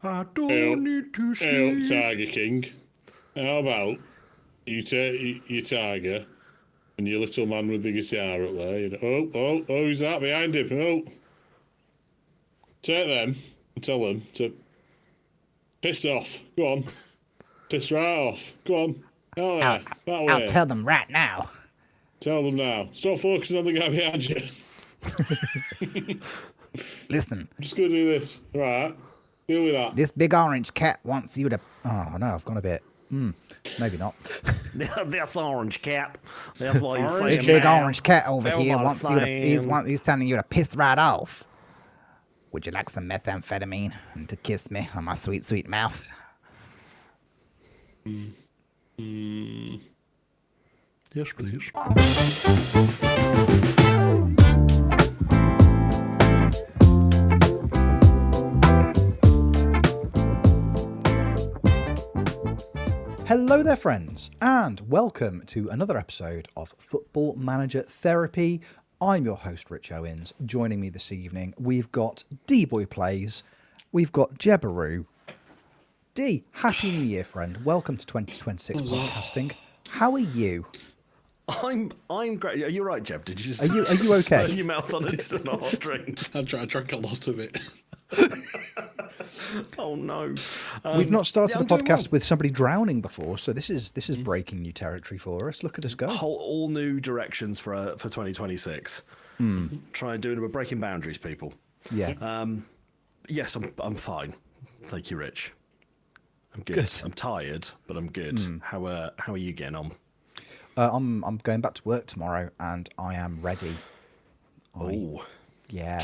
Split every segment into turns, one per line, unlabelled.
I don't need to
Hey
sleep.
up, Tiger King. How about you take your tiger and your little man with the guitar up there? You know, oh, who's that behind him? Oh, take them and tell them to piss off. Go on, piss right off. Go on, out there, that way.
I'll tell them right now.
Tell them now. Stop focusing on the guy behind you.
Listen,
I'm just gonna do this. Right, deal with that.
this big orange cat wants you to... Oh, no, I've gone a bit... maybe not.
That's orange cat. That's what you're
This
saying.
big
now.
orange cat over
That's
here
what I'm
wants you to...
saying.
He's telling you to piss right off. Would you like some methamphetamine and to kiss me on my sweet, sweet mouth?
Yes, please.
Hello there, friends, and welcome to another episode of Football Manager Therapy. I'm your host, Rich Owens. Joining me this evening, we've got D-Boy Plays, we've got Jebaroo. D, Happy New Year, friend. Welcome to 2026 podcasting. How are you?
I'm great. Are you right, Jeb? Did you just...
Are you okay?
Put your mouth on it to not hot drink.
I drank a lot of it.
Oh no.
We've not started
yeah,
a
I'm doing
podcast
well.
with somebody drowning before, so this is breaking new territory for us. Look at us go.
All new directions for 2026. Try and do it. We're breaking boundaries, people.
Yeah.
Yes, I'm fine. Thank you, Rich. I'm good.
Good.
I'm tired, but I'm good. How are you getting on?
I'm going back to work tomorrow, and I am ready.
Oh,
Yeah.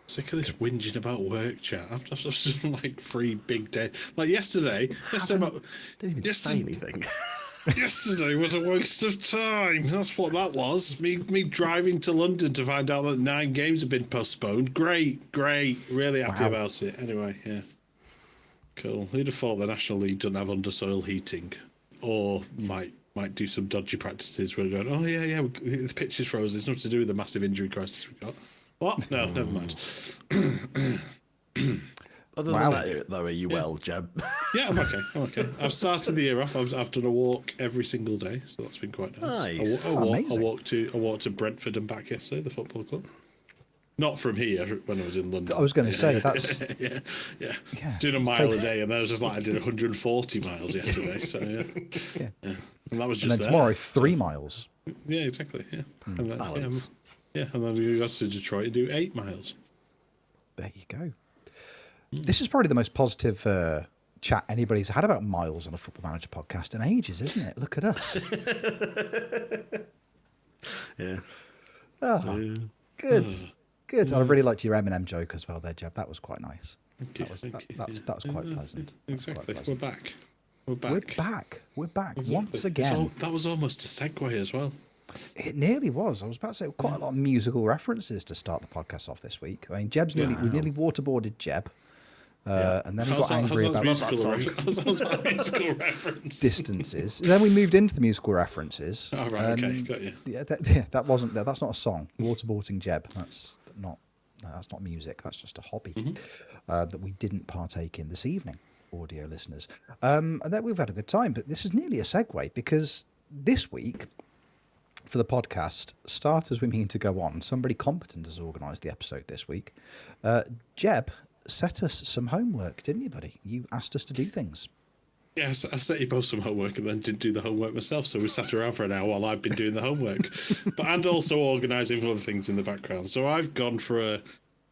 Sick of this whinging about work, chat. I've just done like 3 big days. Like yesterday
didn't even say anything.
Yesterday was a waste of time. That's what that was. Me driving to London to find out that 9 games have been postponed. Great. Really happy
Wow.
about it. Anyway, yeah. Cool. Who'd have thought the National League doesn't have undersoil heating? Or might do some dodgy practices where we're going, oh, yeah, the pitch is frozen. It's nothing to do with the massive injury crisis we've got. What? No, never mind.
Other
Wow.
than that, though, are you well, Jeb?
Yeah, I'm okay. I've started the year off. I've done a walk every single day, so that's been quite nice.
Nice.
I
Amazing.
walked to Brentford and back yesterday, the football club. Not from here when I was in London.
I was going to say, that's...
yeah.
Yeah,
Doing a
it's
mile
totally-
a day, and then I was just like, I did 140 miles yesterday. So yeah. And that was
And
just
then
there.
tomorrow, 3 miles.
Yeah, exactly. Yeah. And then,
Balance.
yeah, and then we got to Detroit to do 8 miles.
There you go. This is probably the most positive chat anybody's had about miles on a Football Manager podcast in ages, isn't it? Look at us.
Yeah.
Oh, good. Good. I really liked your Eminem joke as well there, Jeb. That was quite nice.
Thank you.
That was quite pleasant. That was quite
Exactly.
pleasant.
We're back.
We're back
Exactly.
once again.
That was almost a segue as well.
It nearly was. I was about to say quite a lot of musical references to start the podcast off this week. I mean, we've nearly waterboarded Jeb, and then he got angry about
how's that musical reference?
distances. Then we moved into the musical references.
Oh, right, okay, got you.
Yeah, that's not a song. Waterboarding Jeb. That's not music. That's just a hobby that we didn't partake in this evening, audio listeners. And then we've had a good time. But this is nearly a segue because this week, for the podcast, start as we mean to go on. Somebody competent has organised the episode this week. Jeb set us some homework, didn't you, buddy? You asked us to do things.
Yeah, I set you both some homework and then didn't do the homework myself, so we sat around for an hour while I've been doing the homework, and also organising other things in the background. So I've gone for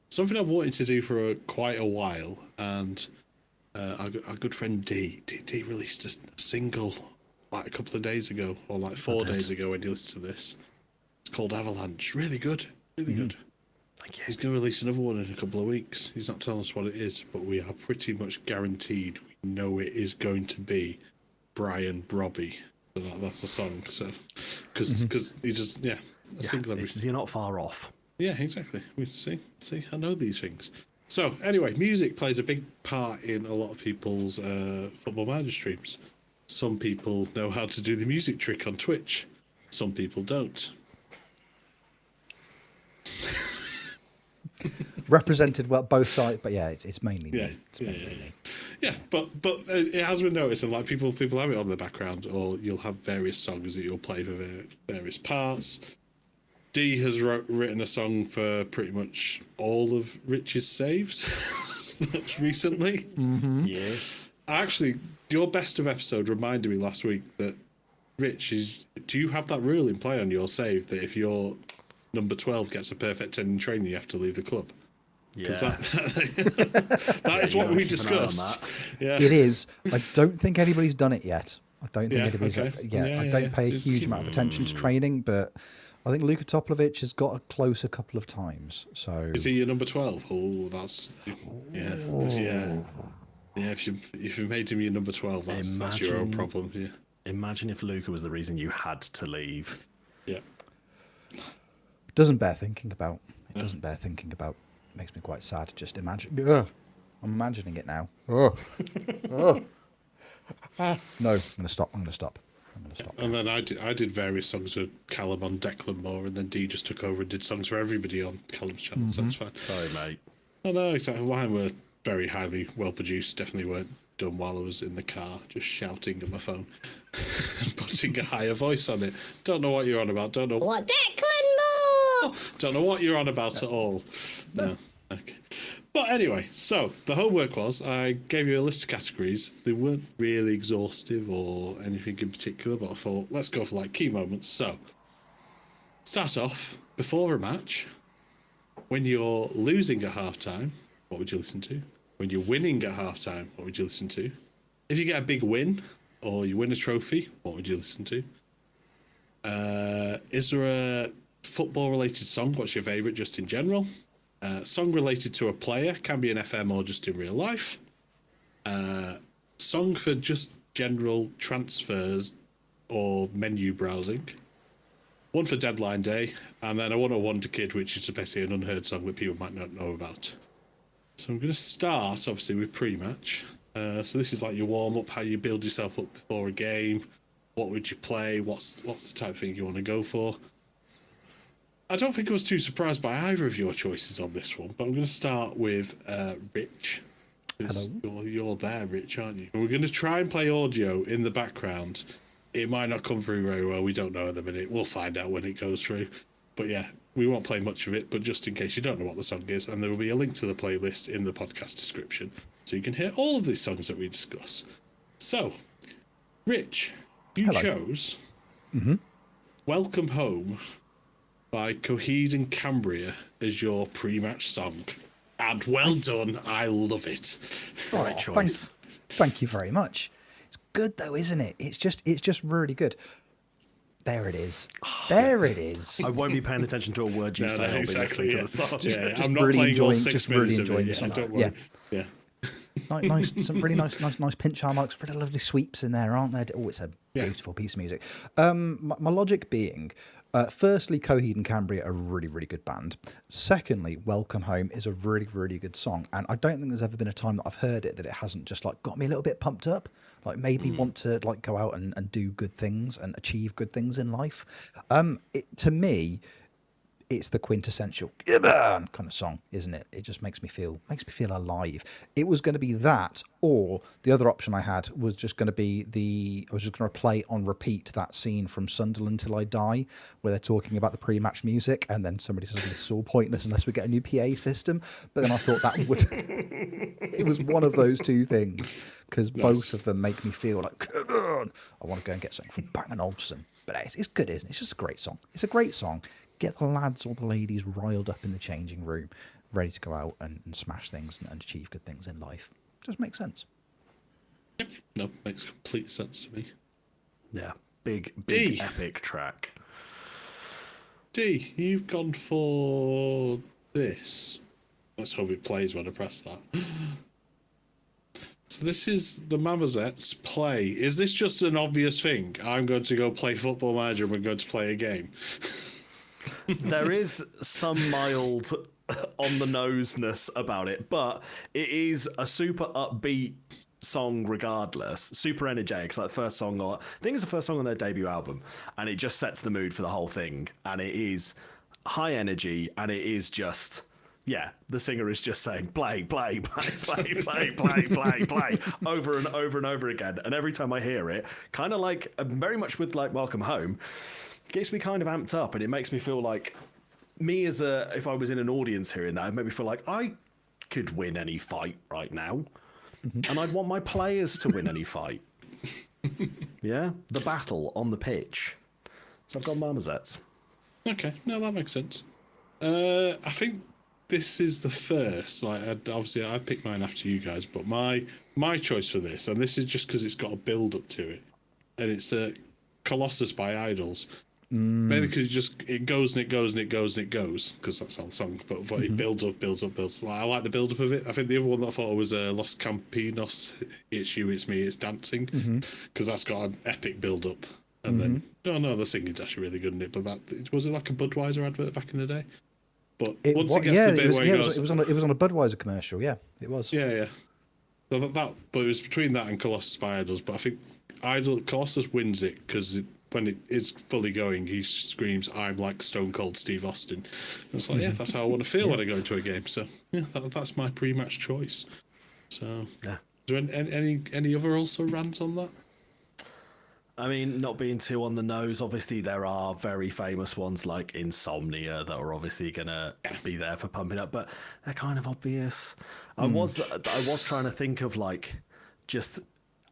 something I've wanted to do for quite a while, and our good friend D released a single like a couple of days ago, or like 4 days ago when you listen to this. It's called Avalanche. Really good. Good.
Thank you.
He's going to release another one in a couple of weeks. He's not telling us what it is, but we are pretty much guaranteed we know it is going to be Brian Brobby. So that's the song. So, because he just, a single every.
You're not far off.
Yeah, exactly. We see, I know these things. So anyway, music plays a big part in a lot of people's Football Manager streams. Some people know how to do the music trick on Twitch. Some people don't.
represented well both sides, but yeah, it's mainly me. It's mainly me.
Yeah, but it has been noticed, and like people have it on the background, or you'll have various songs that you'll play for various parts. Dee has written a song for pretty much all of Rich's saves recently.
Mm-hmm.
Yeah.
Actually, your best of episode reminded me last week that Rich do you have that rule in play on your save that if your number 12 gets a perfect 10 in training, you have to leave the club?
Yeah.
That is what we discussed. Yeah.
It is. I don't think anybody's done it yet. I don't think anybody's.
Okay.
Yeah, I don't pay a huge amount of attention to training, but I think Luka Toplivic has got a close a couple of times. So
Is he your number 12? Oh, that's yeah. Yeah, if you made him your number 12, that's your own problem. Yeah.
Imagine if Luca was the reason you had to leave.
Yeah.
Doesn't bear thinking about. It doesn't bear thinking about. Makes me quite sad. Just imagine. Ugh. I'm imagining it now. Oh. Oh. No, I'm gonna stop.
And then I did various songs for Callum on Declan Moore, and then Dee just took over and did songs for everybody on Callum's channel, so it's fine.
Sorry, mate.
I know, exactly. Mine were very highly well produced, definitely weren't done while I was in the car, just shouting at my phone, putting a higher voice on it. Don't know what you're on about, don't know what Declan Moore! Don't know what you're on about at all. No. Okay. But anyway, so the homework was I gave you a list of categories. They weren't really exhaustive or anything in particular, but I thought let's go for like key moments. So start off before a match. When you're losing at halftime, what would you listen to? When you're winning at halftime, what would you listen to? If you get a big win or you win a trophy, what would you listen to? Is there a football related song? What's your favourite just in general? Song related to a player, can be an FM or just in real life. Song for just general transfers or menu browsing. One for deadline day, and then I want a Wonder Kid, which is basically an unheard song that people might not know about. So I'm going to start, obviously, with pre-match. So this is like your warm-up, how you build yourself up before a game. What would you play? What's the type of thing you want to go for? I don't think I was too surprised by either of your choices on this one, but I'm going to start with Rich.
Hello.
You're there, Rich, aren't you? And we're going to try and play audio in the background. It might not come through very well. We don't know at the minute. We'll find out when it goes through. But yeah, we won't play much of it, but just in case you don't know what the song is, and there will be a link to the playlist in the podcast description, so you can hear all of these songs that we discuss. So, Rich, you chose Welcome Home by Coheed and Cambria as your pre-match song. And well done, I love it.
Right choice.
Thank you very much. It's good though, isn't it? It's just really good. There it is. There it is.
I won't be paying attention to a word you say. I'll be listening to the song.
Yeah, I'm not playing all 6 minutes of it.
The
Don't worry. Yeah.
Some really nice pinch harmonics, pretty lovely sweeps in there, aren't there? Oh, it's a beautiful piece of music. My logic being, firstly, Coheed and Cambria are a really, really good band. Secondly, Welcome Home is a really, really good song, and I don't think there's ever been a time that I've heard it that it hasn't just like got me a little bit pumped up, like made me want to like go out and do good things and achieve good things in life. To me, it's the quintessential kind of song, isn't it? It just makes me feel alive. It was going to be that, or the other option I had was just going to be I was just going to play on repeat that scene from Sunderland Till I Die, where they're talking about the pre-match music, and then somebody says it's all pointless unless we get a new PA system. But then I thought that would it was one of those two things, because both of them make me feel like I want to go and get something from Bang & Olufsen. But it's good, isn't it? It's just a great song. It's a great song. Get the lads or the ladies riled up in the changing room, ready to go out and smash things and achieve good things in life. Just makes sense.
Yep. No, makes complete sense to me.
Yeah, big epic track.
Dee, you've gone for this. Let's hope it plays when I press that. So this is the Mamazettes play. Is this just an obvious thing? I'm going to go play Football Manager and we're going to play a game.
There is some mild on-the-noseness about it, but it is a super upbeat song regardless. Super energetic. It's like the first song I think it's the first song on their debut album, and it just sets the mood for the whole thing. And it is high energy, and it is just yeah, the singer is just saying play, play, play, play, play, play, play, play, over and over and over again. And every time I hear it, kind of like very much with like Welcome Home, gets me kind of amped up, and it makes me feel like me as if I was in an audience hearing that, it made me feel like I could win any fight right now, and I'd want my players to win any fight. Yeah, the battle on the pitch. So I've got marmosets.
Okay, no, that makes sense. I think this is the first. Like, obviously, I picked mine after you guys, but my choice for this, and this is just because it's got a build up to it, and it's Colossus by Idols. Mainly because it goes and it goes and it goes and it goes, because that's how the song. But it builds up, builds up, builds. Like, I like the build up of it. I think the other one that I thought was Los Campinos. It's you, it's me, it's dancing, because that's got an epic build up. And then the singing's actually really good in it. But that was it like a Budweiser advert back in the day. But once it gets to the bit where it was on
a Budweiser commercial. Yeah, it was.
Yeah. So but it was between that and Colossus by Idols. But I think Colossus wins it because when it is fully going, he screams, "I'm like Stone Cold Steve Austin." And it's like, yeah, that's how I want to feel when I go into a game. So yeah, that's my pre-match choice. So
yeah.
Is there any other also rants on that?
I mean, not being too on the nose, obviously there are very famous ones like Insomnia that are obviously going to be there for pumping up, but they're kind of obvious. I was trying to think of like just...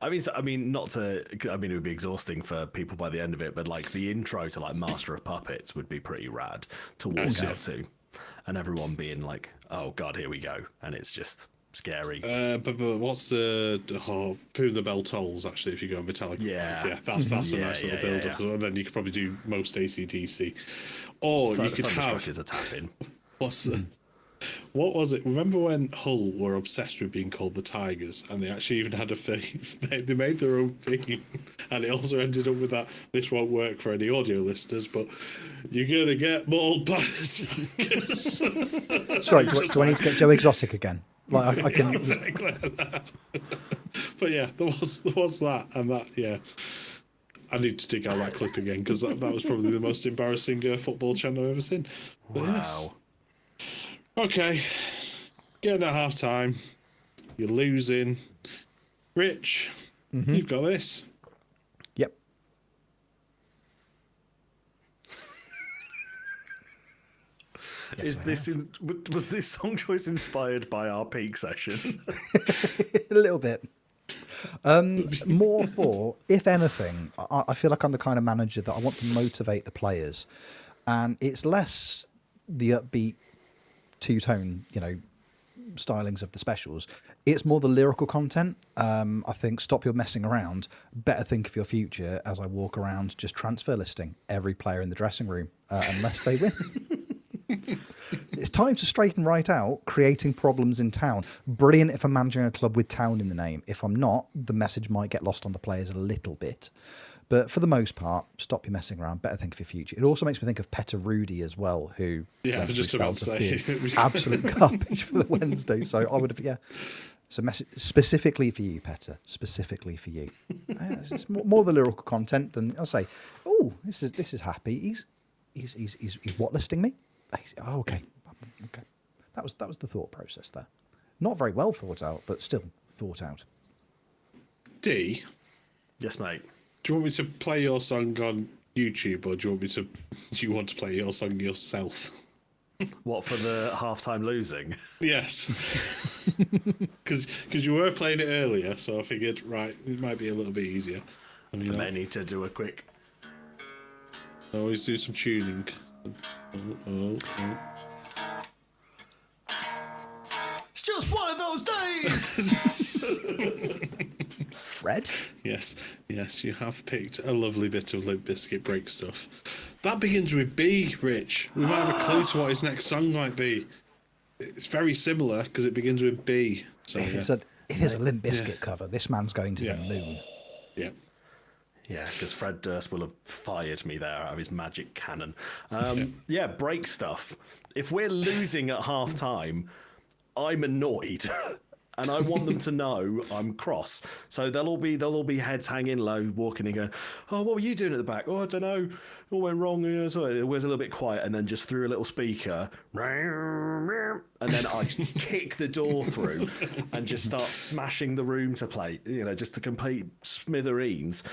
I mean, it would be exhausting for people by the end of it, but like the intro to like Master of Puppets would be pretty rad to walk out to, and everyone being like, "Oh God, here we go," and it's just scary.
But what's the Who the Bell Tolls? Actually, if you go on Metallica,
yeah,
that's a nice little build up, and then you could probably do most AC/DC, or you could have
is a tap in.
What was it? Remember when Hull were obsessed with being called the Tigers, and they actually even had a theme? They made their own theme, and it also ended up with that. This won't work for any audio listeners, but you're gonna get mauled by the Tigers.
Sorry, do I need to get Joe Exotic again? Like I can.
Exactly. But yeah, there was that, and that. Yeah, I need to dig out that clip again because that was probably the most embarrassing football chant I've ever seen. But
Wow.
Yes. Okay, getting at half time. You're losing. Rich, you've got this.
Yep.
Yes, was this song choice inspired by our peak session?
A little bit. More for, if anything, I feel like I'm the kind of manager that I want to motivate the players, and it's less the upbeat two-tone, stylings of the specials. It's more the lyrical content. I think stop your messing around. Better think of your future. As I walk around, just transfer listing every player in the dressing room unless they win. It's time to straighten right out, creating problems in town. Brilliant if I'm managing a club with town in the name. If I'm not, the message might get lost on the players a little bit. But for the most part, stop your messing around. Better think of your future. It also makes me think of Petter Rudy as well, who
I was just about to say
absolute garbage for the Wednesday. So I would have, So message specifically for you, Petter. Specifically for you. It's more the lyrical content than I'll say. Oh, this is happy. He's what listing me? Okay. That was the thought process there. Not very well thought out, but still thought out.
D.
Yes, mate.
Do you want me to play your song on YouTube, or do you want to play your song yourself?
What, for the halftime losing?
Yes. Because you were playing it earlier, so I figured, right, it might be a little bit easier.
I may need to do a quick...
Always do some tuning. Oh.
It's just one of those days!
Fred?
Yes, you have picked a lovely bit of Limp Bizkit break stuff. That begins with B, Rich. We might have a clue to what his next song might be. It's very similar because it begins with B. So,
if it's a Limp Bizkit cover, this man's going to the moon.
Yeah.
Yeah, because Fred Durst will have fired me there out of his magic cannon. Break stuff. If we're losing at half time, I'm annoyed. And I want them to know I'm cross. So they'll all be heads hanging low, walking and going, "Oh, what were you doing at the back? Oh, I don't know. It all went wrong." So it was a little bit quiet, and then just through a little speaker, and then I kick the door through and just start smashing the room to plate. Just to complete smithereens,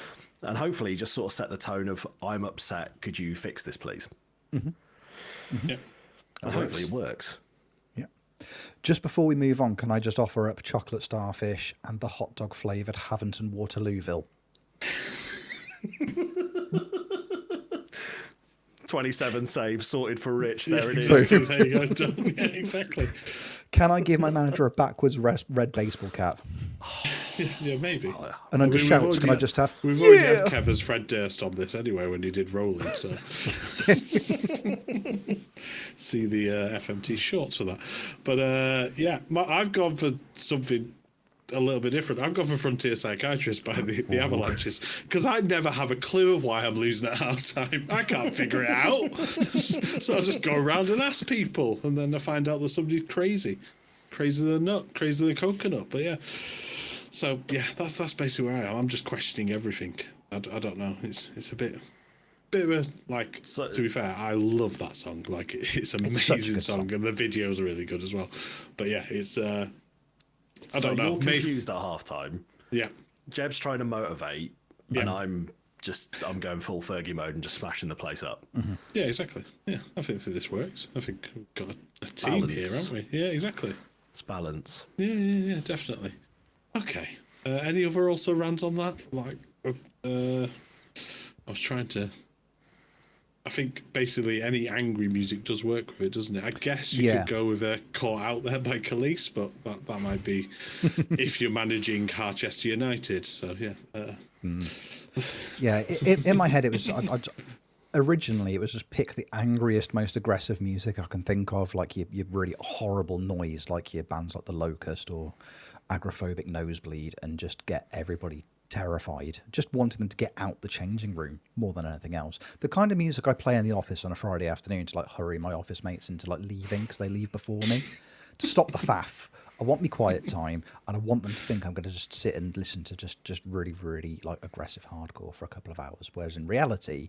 and hopefully just sort of set the tone of "I'm upset. Could you fix this, please?"
Mm-hmm. Yeah.
And hopefully it works.
Just before we move on, can I just offer up chocolate starfish and the hot dog flavoured Haventon Waterlooville?
27 saves sorted for Rich. There it
is.
is.
There you go. Done. Yeah, exactly.
Can I give my manager a backwards red baseball cap?
Yeah, maybe.
And under shouts, can I just have...
We've already had Kev as Fred Durst on this anyway when he did Rolling, so... See the FMT shorts for that. But, I've gone for something a little bit different. I've gone for Frontier Psychiatrist by the Avalanches, because I never have a clue of why I'm losing at half-time. I can't figure it out. So I just go around and ask people, and then I find out that somebody's crazy. Crazier than nut, crazier than coconut. But yeah. So yeah, that's basically where I am. I'm just questioning everything. I don't know. It's a bit of a, like, to be fair, I love that song. Like, it's an amazing song, and the videos are really good as well. But yeah, it's I don't know.
You're confused at halftime.
Yeah.
Jeb's trying to motivate, and I'm going full Fergie mode and just smashing the place up.
Mm-hmm. Yeah, exactly. Yeah, I think this works. I think we've got a team here, haven't we? Yeah, exactly.
It's balance.
Yeah, definitely. Okay. Any other also rants on that? Like, I was trying to... I think basically any angry music does work with it, doesn't it? I guess you could go with Caught Out There by Khalees, but that might be if you're managing Harchester United. So, yeah.
Yeah, in my head, it was... originally, it was just pick the angriest, most aggressive music I can think of, like your really horrible noise, like your bands like The Locust or Agoraphobic Nosebleed, and just get everybody terrified, just wanting them to get out the changing room more than anything else. The kind of music I play in the office on a Friday afternoon to like hurry my office mates into like leaving because they leave before me, to stop the faff. I want me quiet time, and I want them to think I'm going to just sit and listen to just really, really like aggressive hardcore for a couple of hours, whereas in reality,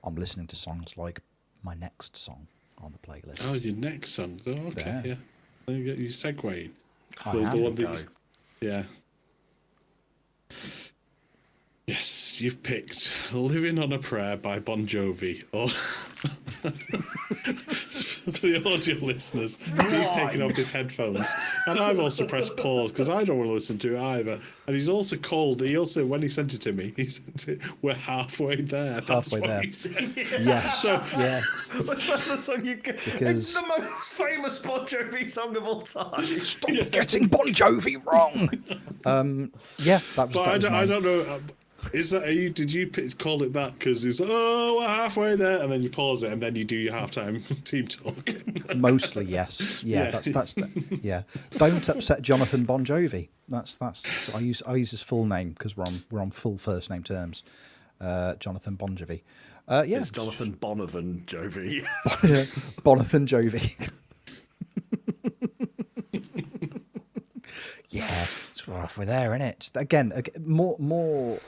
I'm listening to songs like my next song on the playlist.
Oh, your next song. Oh, okay, yeah. There you go. You're segueing.
I
yeah. Yes, you've picked Living on a Prayer by Bon Jovi, or for the audio listeners, he's taking off his headphones, and I've also pressed pause because I don't want to listen to it either. And he's also called. When he sent it to me, he sent it. We're halfway there. That's
halfway
what
there.
He said.
Yeah.
So
yeah.
What's the song you get? It's the most famous Bon Jovi song of all time.
Stop getting Bon Jovi wrong. Yeah, that was.
But I don't know. Is that did you call it that because it's we're halfway there, and then you pause it and then you do your halftime team talk?
Mostly yes. Yeah. That's yeah. Don't upset Jonathan Bon Jovi. That's I use his full name because we're on full first name terms. Jonathan Bon Jovi. Yeah.
It's Jonathan Bonavan Jovi.
Bonathan Jovi. Yeah, it's halfway there, isn't it? Again, more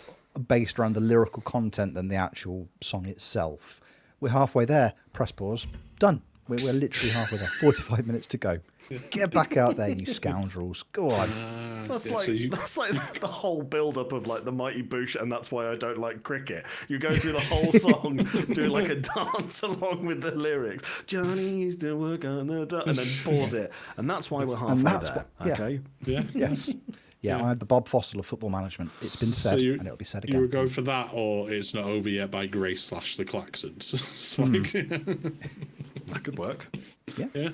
based around the lyrical content than the actual song itself. We're halfway there. Press pause. Done. We're literally halfway there. 45 minutes to go. Get back out there, you scoundrels. Go on.
That's like the whole build-up of like the Mighty Boosh, and that's why I don't like cricket. You go through the whole song doing like a dance along with the lyrics. Johnny used to work on the and then pause it, and that's why we're halfway there. Okay.
Yeah.
Yes. Yeah, I have the Bob Fossil of football management. It's been said, and it'll be said again.
You were going for that, or It's Not Over Yet by Grace / the Claxons.
That could work.
Yeah.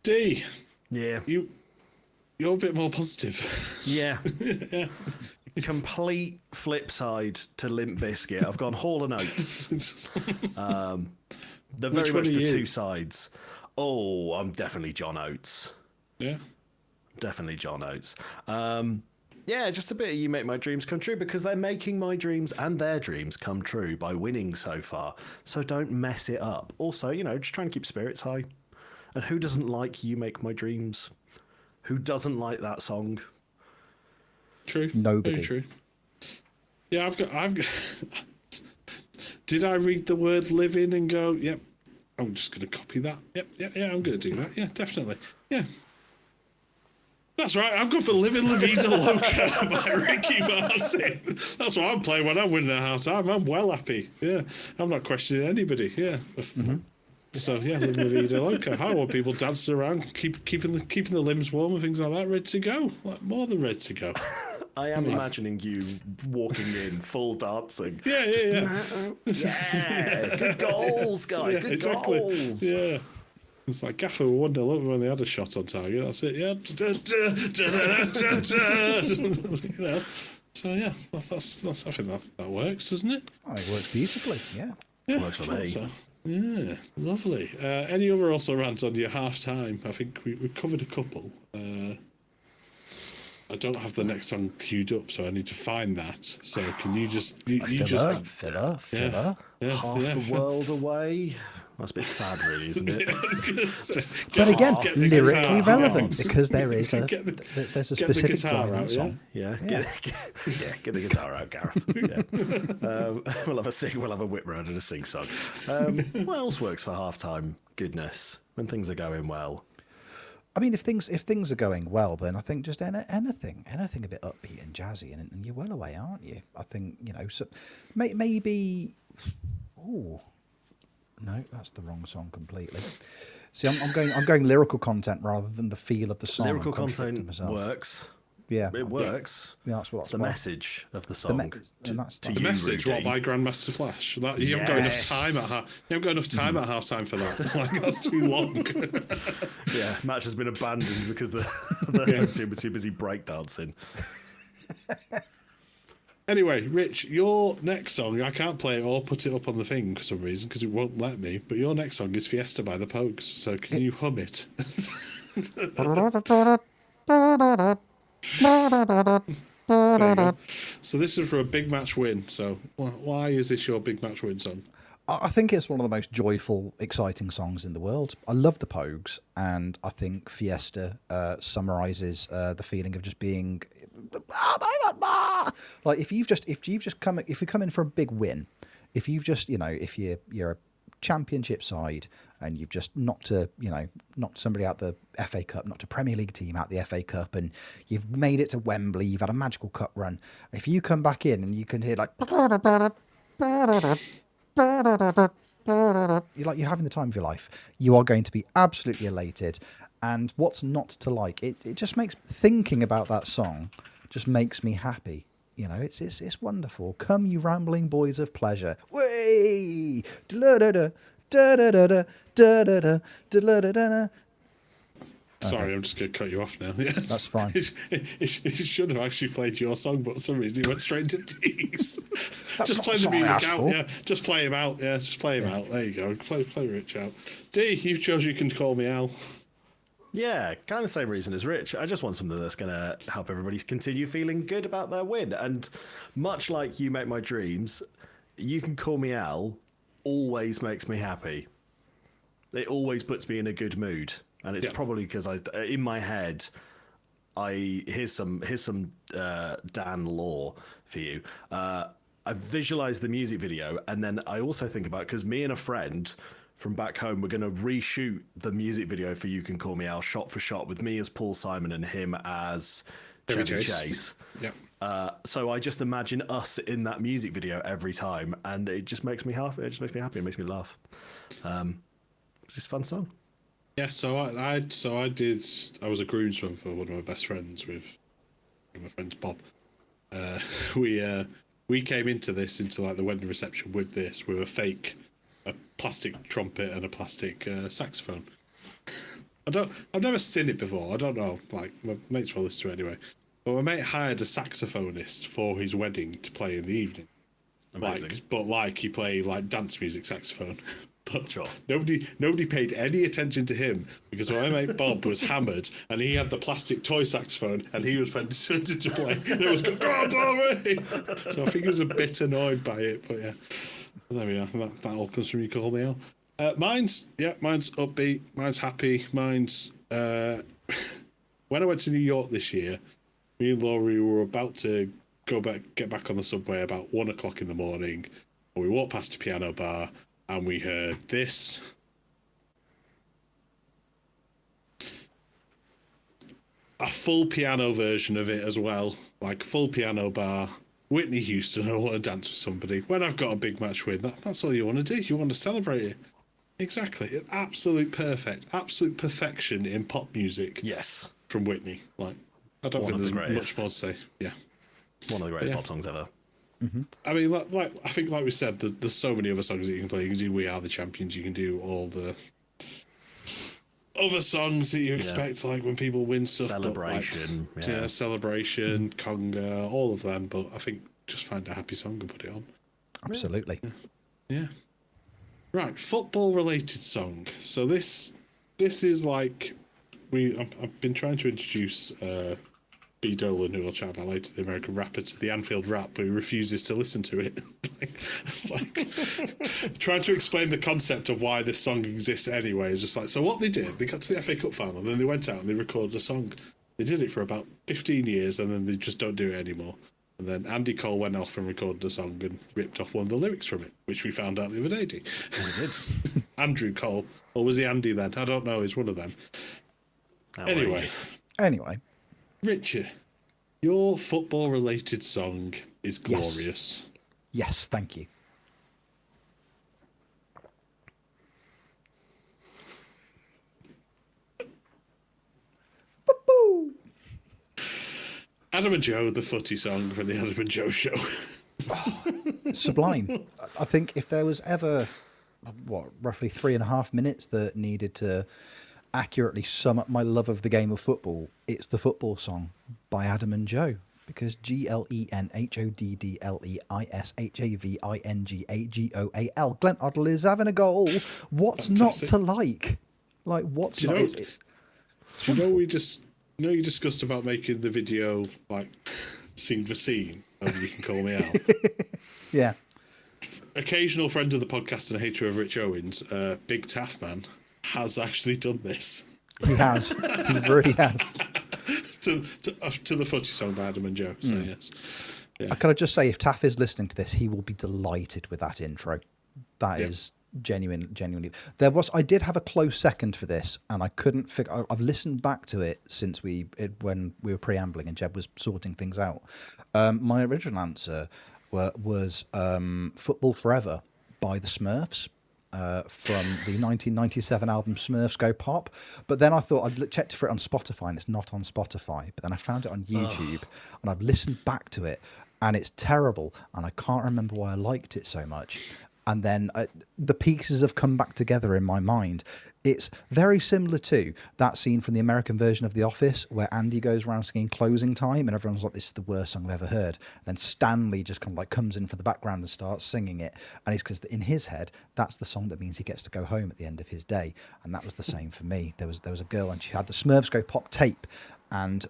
D.
Yeah.
You're a bit more positive.
Yeah. Complete flip side to Limp Bizkit. I've gone Hall and Oates. They're very much the two sides. Oh, I'm definitely John Oates.
Yeah.
Definitely John Oates. Yeah, just a bit of You Make My Dreams Come True, because they're making my dreams and their dreams come true by winning so far. So don't mess it up. Also, just try and keep spirits high. And who doesn't like You Make My Dreams? who doesn't like that song?
True.
Nobody.
Very true. Yeah, I've got. Did I read the word living and go, yep, I'm just going to copy that. Yep, yeah, I'm going to do that. Yeah, definitely. Yeah. That's right, I'm going for Living La Vida Loca by Ricky Martin. That's what I'm playing when I'm winning at half-time. I'm well happy. Yeah, I'm not questioning anybody. Yeah. Mm-hmm. So, yeah, Living La Vida Loca. I want people dancing around, keeping the limbs warm and things like that, ready to go. Like, more than ready to go.
I am imagining you walking in, full dancing.
Yeah.
Good goals, guys. Good goals.
Yeah. It's like Gaffer were 1-0 up when they had a shot on target. That's it, yeah. You know. So, yeah, that's I think that works, doesn't it?
Oh, it works beautifully, yeah.
Works for me.
So, yeah, lovely. Any other also rants on your half-time? I think we covered a couple. I don't have the next song queued up, so I need to find that. So can you just...
Filler.
Half the world away. That's a bit sad, really, isn't it?
But again, lyrically
guitar.
relevant because there's a specific
guitar
line in the
out,
song.
Yeah, get the guitar out, Gareth. Yeah. We'll have a sing, we'll have a whip round and a sing song. What else works for halftime goodness when things are going well?
I mean, if things are going well, then I think just anything a bit upbeat and jazzy, and you're well away, aren't you? I think, you know, so maybe. Oh, no, that's the wrong song completely. See, I'm going lyrical content rather than the feel of the song.
Lyrical content works.
Yeah,
it works.
Yeah, that's
the message of the song.
The message, what, by Grandmaster Flash? That you haven't got enough time at halftime for that. Like, that's too long.
Yeah, match has been abandoned because the home team were too busy breakdancing.
Anyway, Rich, your next song, I can't play it or put it up on the thing for some reason because it won't let me. But your next song is Fiesta by the Pogues. So can you hum it? There you go. So this is for a big match win. So why is this your big match win song?
I think it's one of the most joyful, exciting songs in the world. I love the Pogues, and I think Fiesta summarises the feeling of just being, oh my God, ma! Like if you come in for a big win, if you've just, you know, if you're a championship side and you've just knocked somebody out the FA Cup, knocked a Premier League team out the FA Cup, and you've made it to Wembley, you've had a magical cup run. If you come back in and you can hear like you're having the time of your life, you are going to be absolutely elated. And what's not to like? It just makes thinking about that song just makes me happy. You know, it's wonderful. Come, you rambling boys of pleasure. Way!
Sorry, I'm just going to cut you off now. Yeah.
That's fine.
It should have actually played your song, but for some reason it went straight to Dee's. Just play the
the
music out. Yeah, just play him out. Yeah, just play him out. There you go. Play Rich out. Dee, you've chosen You Can Call Me Al.
Yeah, kind of same reason as Rich. I just want something that's going to help everybody continue feeling good about their win. And much like You Make My Dreams, You Can Call Me Al always makes me happy. It always puts me in a good mood. And it's probably because in my head, here's some Dan Law for you. I visualize the music video, and then I also think about, because me and a friend from back home, we're going to reshoot the music video for You Can Call Me Al shot for shot, with me as Paul Simon and him as Chevy Chase.
Yeah.
So I just imagine us in that music video every time, and it just makes me happy. It just makes me happy. It makes me laugh. It's just a fun song.
Yeah, so I was a groomsman for one of my best friends with one of my friends, Bob. We came into like the wedding reception with a plastic trumpet and a plastic saxophone. I've never seen it before. I don't know. Like, my mates will listen to it anyway. But my mate hired a saxophonist for his wedding to play in the evening.
Amazing.
He played like dance music saxophone. But
sure.
Nobody paid any attention to him because my mate Bob was hammered and he had the plastic toy saxophone and he was presented to play. And it was going, go on, Bobby! So I think he was a bit annoyed by it, but yeah. There we are. That all comes from You Call Me Al. Mine's upbeat. Mine's happy. Mine's when I went to New York this year, me and Laurie were about to get back on the subway about 1 o'clock in the morning. And we walked past a piano bar and we heard this. A full piano version of it as well. Like full piano bar. Whitney Houston, I want to dance with somebody. When I've got a big match win, that's all you want to do. You want to celebrate it. Exactly. It's absolute perfection in pop music.
Yes.
From Whitney. Like, I don't think there's much more to say. Yeah.
One of the greatest pop songs ever.
Mm-hmm.
I mean, I think, like we said, there's so many other songs that you can play. You can do "We Are the Champions." You can do all the other songs that you expect, like when people win stuff.
Celebration,
but like, Celebration, Conga, all of them. But I think just find a happy song and put it on.
Absolutely.
Yeah. Right, football-related song. So this is like I've been trying to introduce B. Dolan, who I'll chat about later, the American rapper, to the Anfield Rap, but he refuses to listen to it. It's like trying to explain the concept of why this song exists anyway. It's just like, so what they did, they got to the FA Cup final, and then they went out and they recorded a song. They did it for about 15 years, and then they just don't do it anymore. And then Andy Cole went off and recorded a song and ripped off one of the lyrics from it, which we found out the other day.
We did.
Andrew Cole. Or was he Andy then? I don't know. He's one of them.
Anyway.
Richard, your football-related song is glorious.
Yes, thank you. Football.
Adam and Joe, the footy song from the Adam and Joe show.
Sublime. I think if there was ever, roughly 3.5 minutes that needed to accurately sum up my love of the game of football, it's the football song by Adam and Joe. Because GLENHODDLEISHAVINGAGOAL. Glenn Oddle is having a goal. What's
Fantastic.
Not to like? Like, what's not?
Do you know you discussed about making the video like scene for scene of You Can Call Me Out?
Yeah.
Occasional friend of the podcast and a hater of Rich Owens, Big Taff Man, has actually done this.
He has. He really has.
to the footy song by Adam and Joe. So yes. Yeah.
Can I just say, if Taff is listening to this, he will be delighted with that intro. That is genuinely. I did have a close second for this, and I couldn't figure. I've listened back to it since when we were preambling and Jeb was sorting things out. My original answer was "Football Forever" by the Smurfs. From the 1997 album Smurfs Go Pop. But then I thought I'd checked for it on Spotify, and it's not on Spotify. But then I found it on YouTube, and I've listened back to it, and it's terrible, and I can't remember why I liked it so much. And then the pieces have come back together in my mind. It's very similar to that scene from the American version of The Office where Andy goes around singing Closing Time and everyone's like, this is the worst song I've ever heard. And then Stanley just kind of like comes in for the background and starts singing it. And it's because in his head, that's the song that means he gets to go home at the end of his day. And that was the same for me. There was a girl and she had the Smurfs Go Pop tape, and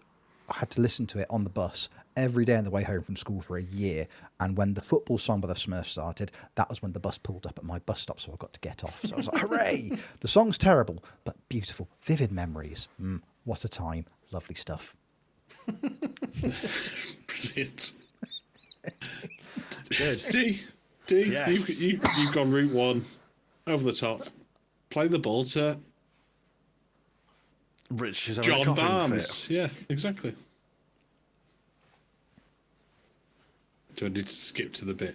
I had to listen to it on the bus every day on the way home from school for a year. And when the football song by the Smurfs started, that was when the bus pulled up at my bus stop, so I got to get off. So I was like, hooray! The song's terrible, but beautiful. Vivid memories. What a time. Lovely stuff.
Brilliant. Good. D,
Yes.
you've gone route one, over the top. Play the ball to
Rich is
John Barnes.
Fit.
Yeah, exactly. Do I need to skip to the bit?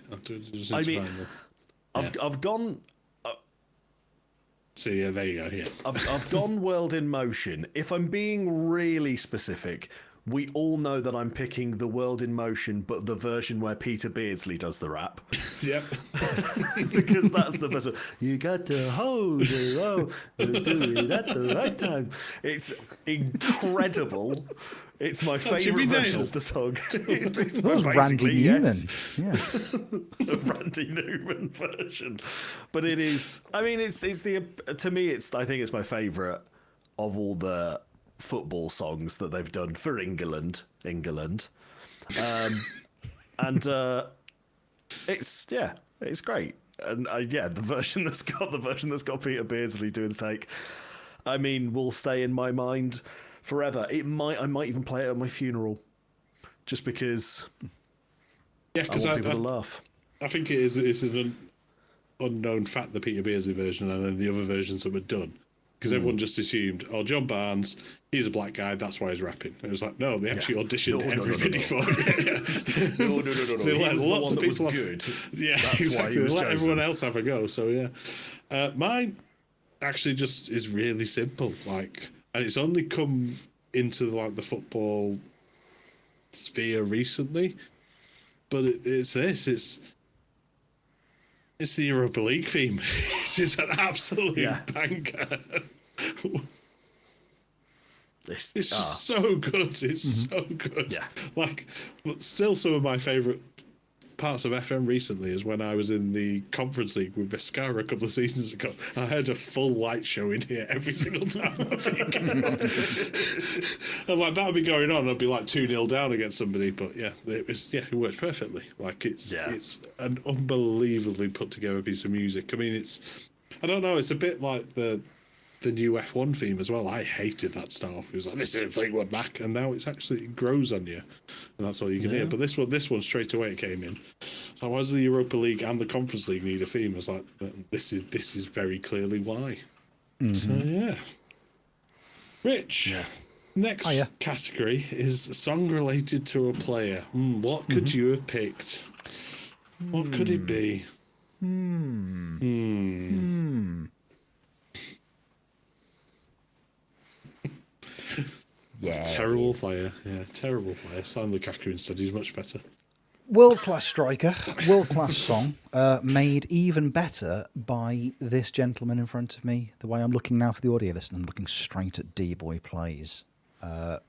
I've gone.
So yeah, there you go. Yeah,
I've gone World in Motion. If I'm being really specific, we all know that I'm picking the World in Motion, but the version where Peter Beardsley does the rap.
Yep.
Because that's the best one. You got to hold it, do it at the right time. It's incredible. It's my favourite version of the song.
That was Randy Newman. Yeah.
The Randy Newman version. But it is, I mean, it's the, to me, I think it's my favourite of all the football songs that they've done for England. It's great. And the version that's got Peter Beardsley doing the take, I mean, will stay in my mind forever. I might even play it at my funeral, just because
Yeah,
I
because
want people to laugh.
I think it's an unknown fact, the Peter Beardsley version, and then the other versions that were done. Because everyone just assumed, oh, John Barnes, he's a black guy, that's why he's rapping. It was like, no, they actually auditioned everybody for it.
No.
So they let lots of people have,
good.
yeah,
That's
exactly.
why he was
Let everyone
chosen.
else have a go. So yeah, mine actually just is really simple. Like, and it's only come into like the football sphere recently. But it's this. It's the Europa League theme. It's an absolute banger. It's just so good. It's so good.
Yeah.
Like, but still, some of my favourite parts of FM recently is when I was in the Conference League with Pescara a couple of seasons ago. I had a full light show in here every single time. I think. And like that would be going on. I'd be like 2-0 down against somebody, but it works perfectly. Like it's an unbelievably put together piece of music. I mean, I don't know. It's a bit like the new F1 theme as well. I hated that start off. It was like, this is Fleetwood Mac, and now it grows on you, and that's all you can hear. But this one straight away it came in. So why does the Europa League and the Conference League need a theme? I was like, this is very clearly why. So yeah, Rich.
Yeah.
Next category is a song related to a player. What could you have picked? What could it be?
Yeah.
Terrible player. Yeah, terrible player. Sam Lukaku instead. He's much better.
World-class striker, world-class song, made even better by this gentleman in front of me. The way I'm looking now for the audio listener, I'm looking straight at D-Boy Plays.
Hello.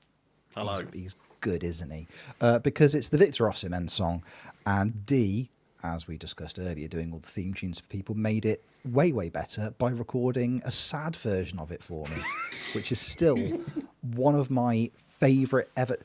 He's good, isn't he? Because it's the Victor Osimhen song, and D, as we discussed earlier, doing all the theme tunes for people, made it way, way better by recording a sad version of it for me, which is still one of my favourite ever,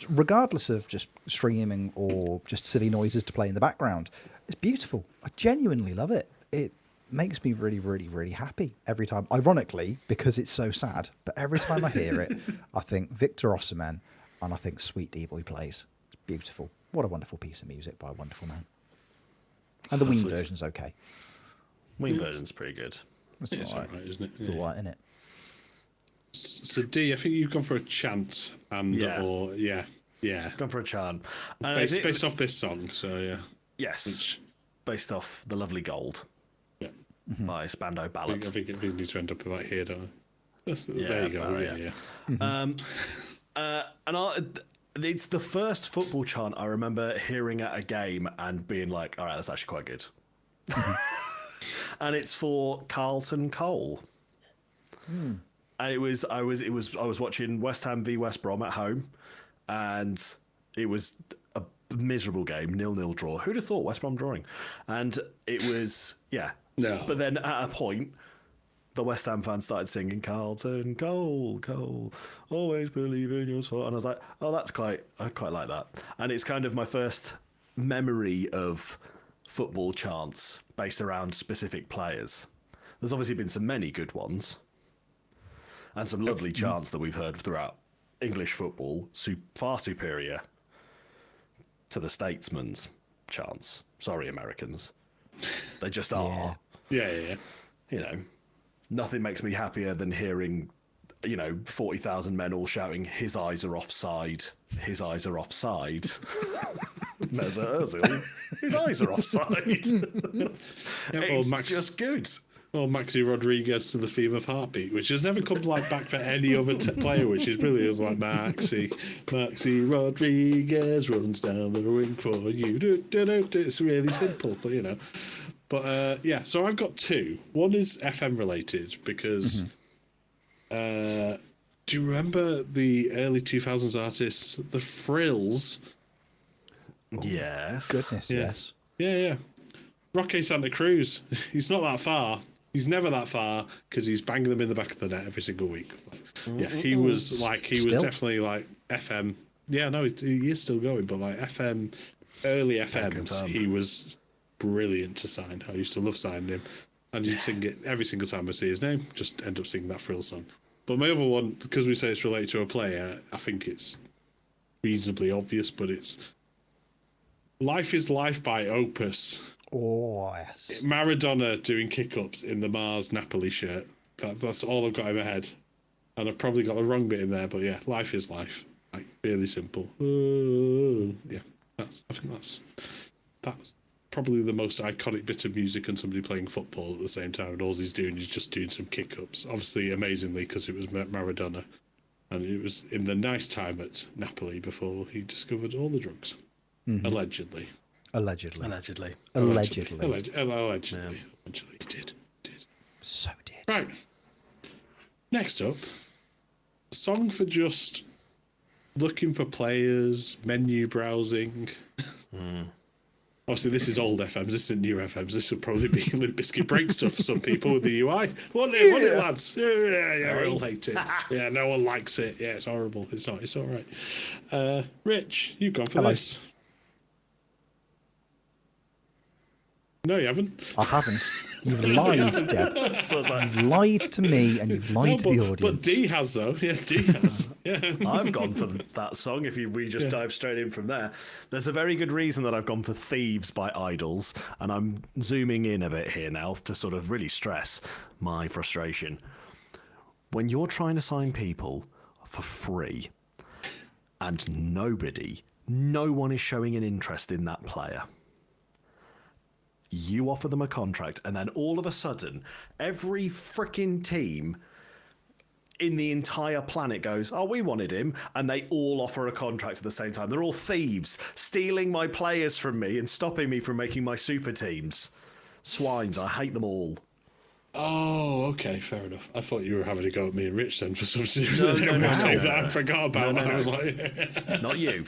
regardless of just streaming or just silly noises to play in the background. It's beautiful. I genuinely love it. It makes me really, really, really happy every time. Ironically, because it's so sad, but every time I hear it, I think Victor Osimhen and I think Sweet Dee Plays. It's beautiful. What a wonderful piece of music by a wonderful man. And the Ween version's okay.
Ween version's pretty good.
It's all right, isn't it?
It's all right, isn't it?
So D, I think you've gone for a chant and
Gone for a chant.
based off this song. So yeah.
Yes. Based off The Lovely Gold.
Yeah.
By Spandau Ballet.
I think we need to end up about here, don't we? There you go.
It's the first football chant I remember hearing at a game and being like, all right, that's actually quite good. And it's for Carlton Cole. And I was watching West Ham v West Brom at home, and it was a miserable game, 0-0 draw. Who'd have thought West Brom drawing? And it was
No.
But then at a point, the West Ham fans started singing Carlton Cole, Cole, always believe in your sport. And I was like, oh, I quite like that. And it's kind of my first memory of football chants based around specific players. There's obviously been many good ones and some lovely chants that we've heard throughout English football, far superior to the Statesman's chants. Sorry, Americans. They just are.
Yeah.
You know, nothing makes me happier than hearing, 40,000 men all shouting, his eyes are offside, his eyes are offside. Mesut Ozil, his eyes are offside. It's just good.
Or Maxi Rodriguez to the theme of Heartbeat, which has never come back for any other player, which is brilliant. It's like Maxi Rodriguez runs down the ring for you. It's really simple, but But so I've got two. One is FM related because do you remember the early 2000s artists, the Frills?
Yes.
Goodness, yes.
Yeah. Roque Santa Cruz. He's not that far. He's never that far because he's banging them in the back of the net every single week. He was definitely like FM. Yeah, no, he is still going, but like FM, early FMs, he was brilliant to sign. I used to love signing him, and you'd sing it every single time I see his name. Just end up singing that Frill song. But my other one, because we say it's related to a player, I think it's reasonably obvious, but it's Life is Life by Opus.
Oh, yes.
Maradona doing kick-ups in the Mars Napoli shirt. That's all I've got in my head. And I've probably got the wrong bit in there, but yeah, Life is Life. Like, really simple. Yeah, I think that's probably the most iconic bit of music and somebody playing football at the same time, and all he's doing is just doing some kick-ups. Obviously, amazingly, because it was Maradona. And it was in the nice time at Napoli before he discovered all the drugs. Mm-hmm. Allegedly.
Allegedly.
He did.
So did.
Right. Next up, a song for just looking for players, menu browsing. Obviously, this is old FMs. This isn't new FMs. This would probably be Limp Bizkit break stuff for some people with the UI. Wasn't it, lads? Yeah, we all hate it. Yeah, no one likes it. Yeah, it's horrible. It's not. It's all right. Rich, you've gone for this. No, you haven't.
I haven't. You've lied, Jeb. You've lied to me and you've lied to the audience.
But Dee has, though. Yeah, Dee has. Yeah.
I've gone for that song, we just dive straight in from there. There's a very good reason that I've gone for Thieves by Idols, and I'm zooming in a bit here now to sort of really stress my frustration. When you're trying to sign people for free and no one is showing an interest in that player, you offer them a contract, and then all of a sudden, every freaking team in the entire planet goes, oh, we wanted him, and they all offer a contract at the same time. They're all thieves, stealing my players from me and stopping me from making my super teams. Swines, I hate them all.
Oh, okay, fair enough. I thought you were having a go at me and Rich then for some reason.
No.
I forgot about that. I was like...
Not you.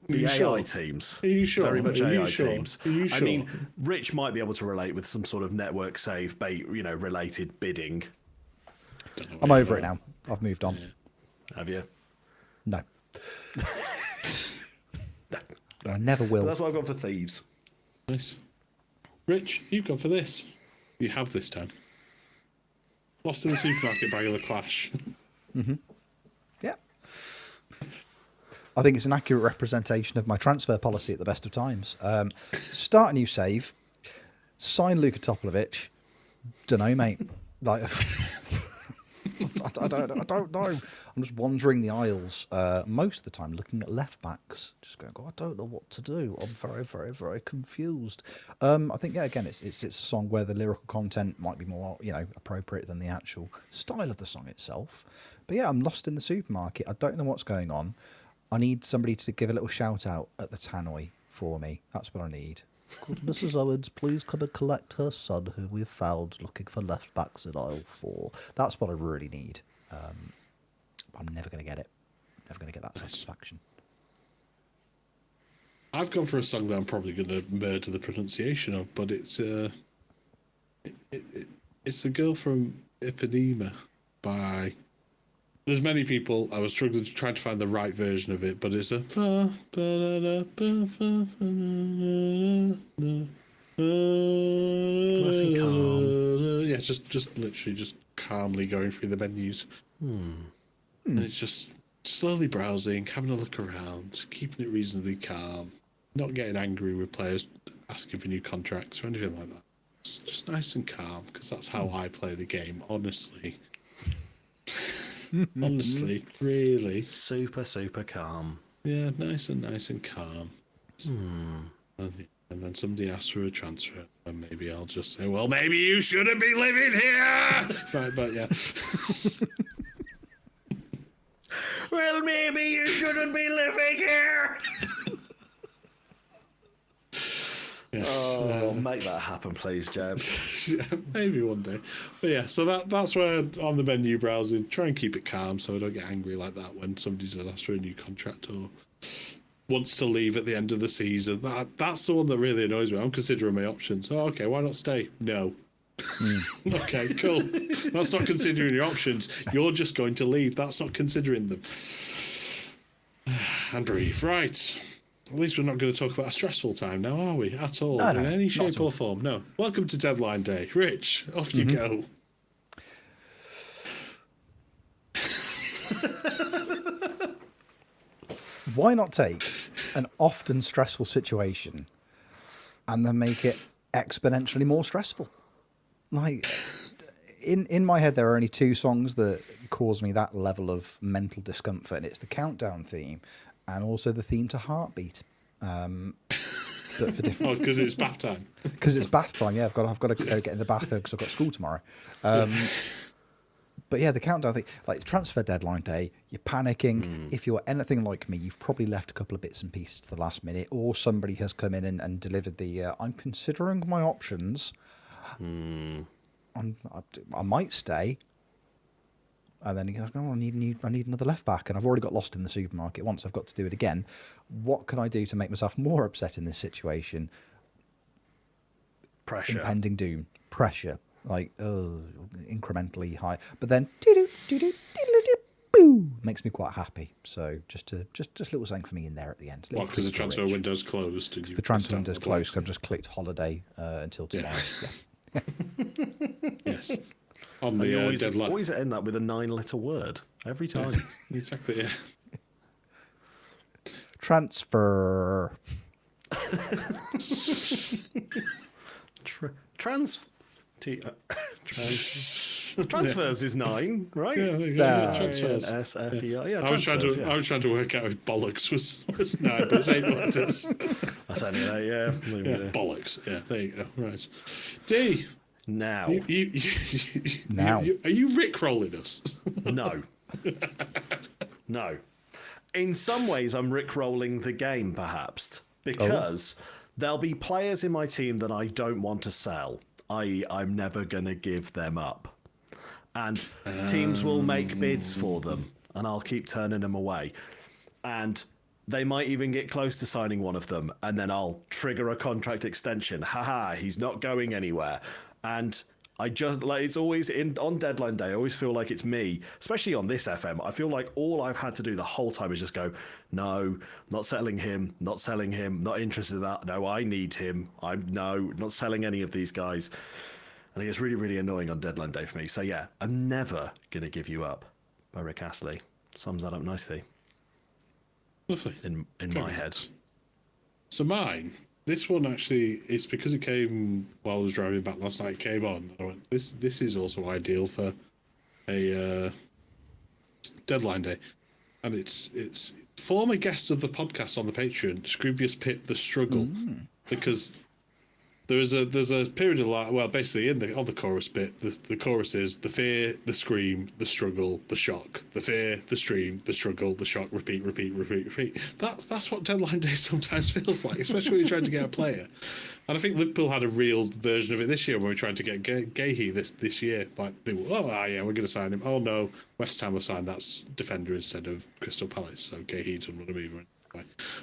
The AI teams.
Are you sure?
Very much AI
sure?
teams.
Are you sure?
I mean, Rich might be able to relate with some sort of network save, related bidding.
I'm over it now. I've moved on.
Yeah. Have you?
No. I never will.
But that's why I've gone for Thieves.
Nice. Rich, you've gone for this. You have this time. Lost in the Supermarket by The Clash.
Mm-hmm. Yeah. I think it's an accurate representation of my transfer policy at the best of times. Start a new save, sign Luka Toplivic. Dunno, mate. Like, I don't know. I'm just wandering the aisles most of the time, looking at left backs, just going, I don't know what to do. I'm very, very, very confused. I think, yeah, again, it's a song where the lyrical content might be more, appropriate than the actual style of the song itself. But yeah, I'm lost in the supermarket. I don't know what's going on. I need somebody to give a little shout out at the tannoy for me. That's what I need. Could Mrs. Owens please come and collect her son, who we've found looking for left backs in aisle 4? That's what I really need. I'm never going to get it. Never going to get that satisfaction.
I've gone for a song that I'm probably going to murder the pronunciation of, but it's the Girl from Ipanema by... There's many people. I was struggling to try to find the right version of it, but it's a... Yeah, just literally just calmly going through the menus. And it's just slowly browsing, having a look around, keeping it reasonably calm, not getting angry with players asking for new contracts or anything like that. It's just nice and calm, because that's how I play the game, honestly. Honestly, really.
Super, super calm.
Yeah, nice and calm. And then somebody asks for a transfer, and maybe I'll just say, well, maybe you shouldn't be living here! Right, but yeah.
Well, maybe you shouldn't be living here!
Yes.
Make that happen, please, Jeb.
Yeah, maybe one day. But yeah, so that's where on the menu browsing, try and keep it calm so I don't get angry like that when somebody does ask for a new contract or wants to leave at the end of the season. That's the one that really annoys me. I'm considering my options. Oh, okay, why not stay? No. Okay, cool. That's not considering your options. You're just going to leave. That's not considering them. And breathe. Right. At least we're not going to talk about a stressful time now, are we? At all?
No,
in any shape or form? No. Welcome to Deadline Day. Rich, off you go.
Why not take an often stressful situation and then make it exponentially more stressful? Like, in my head, there are only two songs that cause me that level of mental discomfort, and it's the countdown theme and also the theme to Heartbeat. But for different...
because it's bath time.
Because it's bath time, yeah. I've got to go get in the bath because I've got school tomorrow. But yeah, the countdown thing, like transfer deadline day, you're panicking. If you're anything like me, you've probably left a couple of bits and pieces to the last minute, or somebody has come in and delivered the, I'm considering my options. I might stay. And then you're like, oh, I need another left back, and I've already got lost in the supermarket once. I've got to do it again. What can I do to make myself more upset in this situation?
Pressure.
Impending doom. Pressure. Like, incrementally high. But then, makes me quite happy. So just a little something for me in there at the end.
What, because the transfer window's closed?
The transfer window's closed, I've just clicked holiday until tomorrow. Yeah.
Yes. On the deadline.
Always end that with a 9-letter word every time.
Yeah, exactly. Yeah.
Transfer.
Transfers is 9, right?
Yeah, there you go. Transfers.
S-F-E-R. Yeah,
I was trying to work out if bollocks was 9, but it's 8 letters.
That's only that, yeah.
Bollocks. Yeah, there you go. Right. D.
Now.
Now.
Are you Rick-rolling us?
No. No. In some ways, I'm Rick-rolling the game, perhaps, because there'll be players in my team that I don't want to sell. I'm never going to give them up. And teams will make bids for them, and I'll keep turning them away. And they might even get close to signing one of them, and then I'll trigger a contract extension. Haha, he's not going anywhere. And I just, like, it's always on deadline day, I always feel like it's me, especially on this FM. I feel like all I've had to do the whole time is just go, no, not selling him, not selling him, not interested in that. No, I need him. Not selling any of these guys. And it gets really, really annoying on deadline day for me. So yeah, I'm never going to give you up by Rick Astley. Sums that up nicely.
Lovely.
In my head.
So mine, this one actually is because it came while I was driving back last night. It came on. I went, this is also ideal for a deadline day, and it's former guest of the podcast on the Patreon, Scroobius Pip the Struggle, because there's a period of like, well, basically on the chorus bit, the chorus is the fear, the scream, the struggle, the shock, the fear, the stream, the struggle, the shock, repeat. That's what deadline day sometimes feels like, especially when you're trying to get a player. And I think Liverpool had a real version of it this year when we were trying to get Gahey this year. Like, they were, we're going to sign him. Oh no, West Ham have signed that defender instead of Crystal Palace, so Gahey doesn't want to move.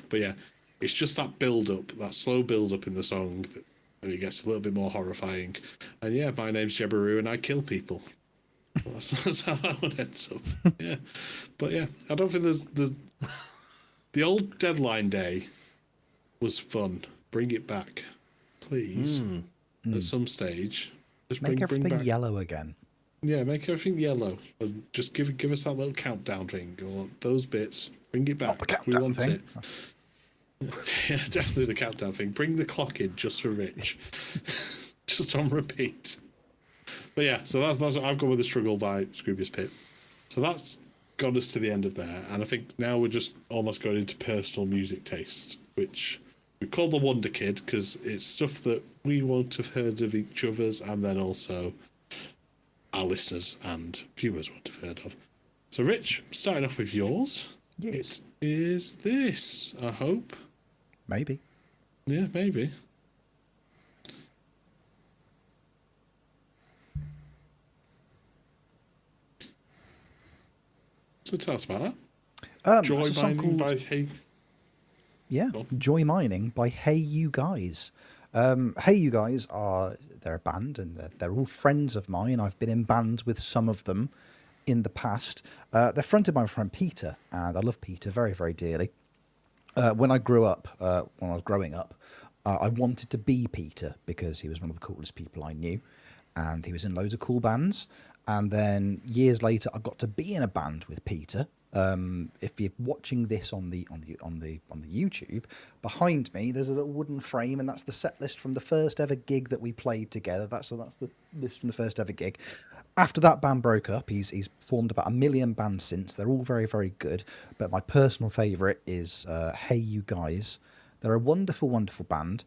But yeah, it's just that build up, that slow build up in the song that. And it gets a little bit more horrifying. And yeah, my name's Jebaru and I kill people. That's how that one ends up. Yeah. But yeah, I don't think there's the old deadline day was fun. Bring it back, please. At some stage. Just
make everything
back...
yellow again.
Yeah, make everything yellow. And just give us that little countdown thing or those bits. Bring it back.
Not the countdown
we want
thing.
it. Yeah, definitely the countdown thing. Bring the clock in just for Rich. Just on repeat. But yeah, so that's what I've gone with The Struggle by Scroobius Pip. So that's got us to the end of there. And I think now we're just almost going into personal music taste, which we call the Wonder Kid because it's stuff that we won't have heard of each other's and then also our listeners and viewers won't have heard of. So Rich, starting off with yours.
Yes.
It is this, I hope.
Maybe.
Yeah, maybe. So tell us about that. Joy Mining by Hey...
Yeah, Joy Mining by Hey You Guys. Hey You Guys they're a band and they're all friends of mine. I've been in bands with some of them in the past. They're fronted by my friend Peter, and I love Peter very, very dearly. When I was growing up, I wanted to be Peter because he was one of the coolest people I knew, and he was in loads of cool bands. And then years later, I got to be in a band with Peter, If you're watching this on the YouTube, behind me there's a little wooden frame, and that's the set list from the first ever gig that we played together. That's the list from the first ever gig. After that band broke up, he's formed about 1 million bands since. They're all very, very good, but my personal favourite is Hey You Guys. They're a wonderful, wonderful band.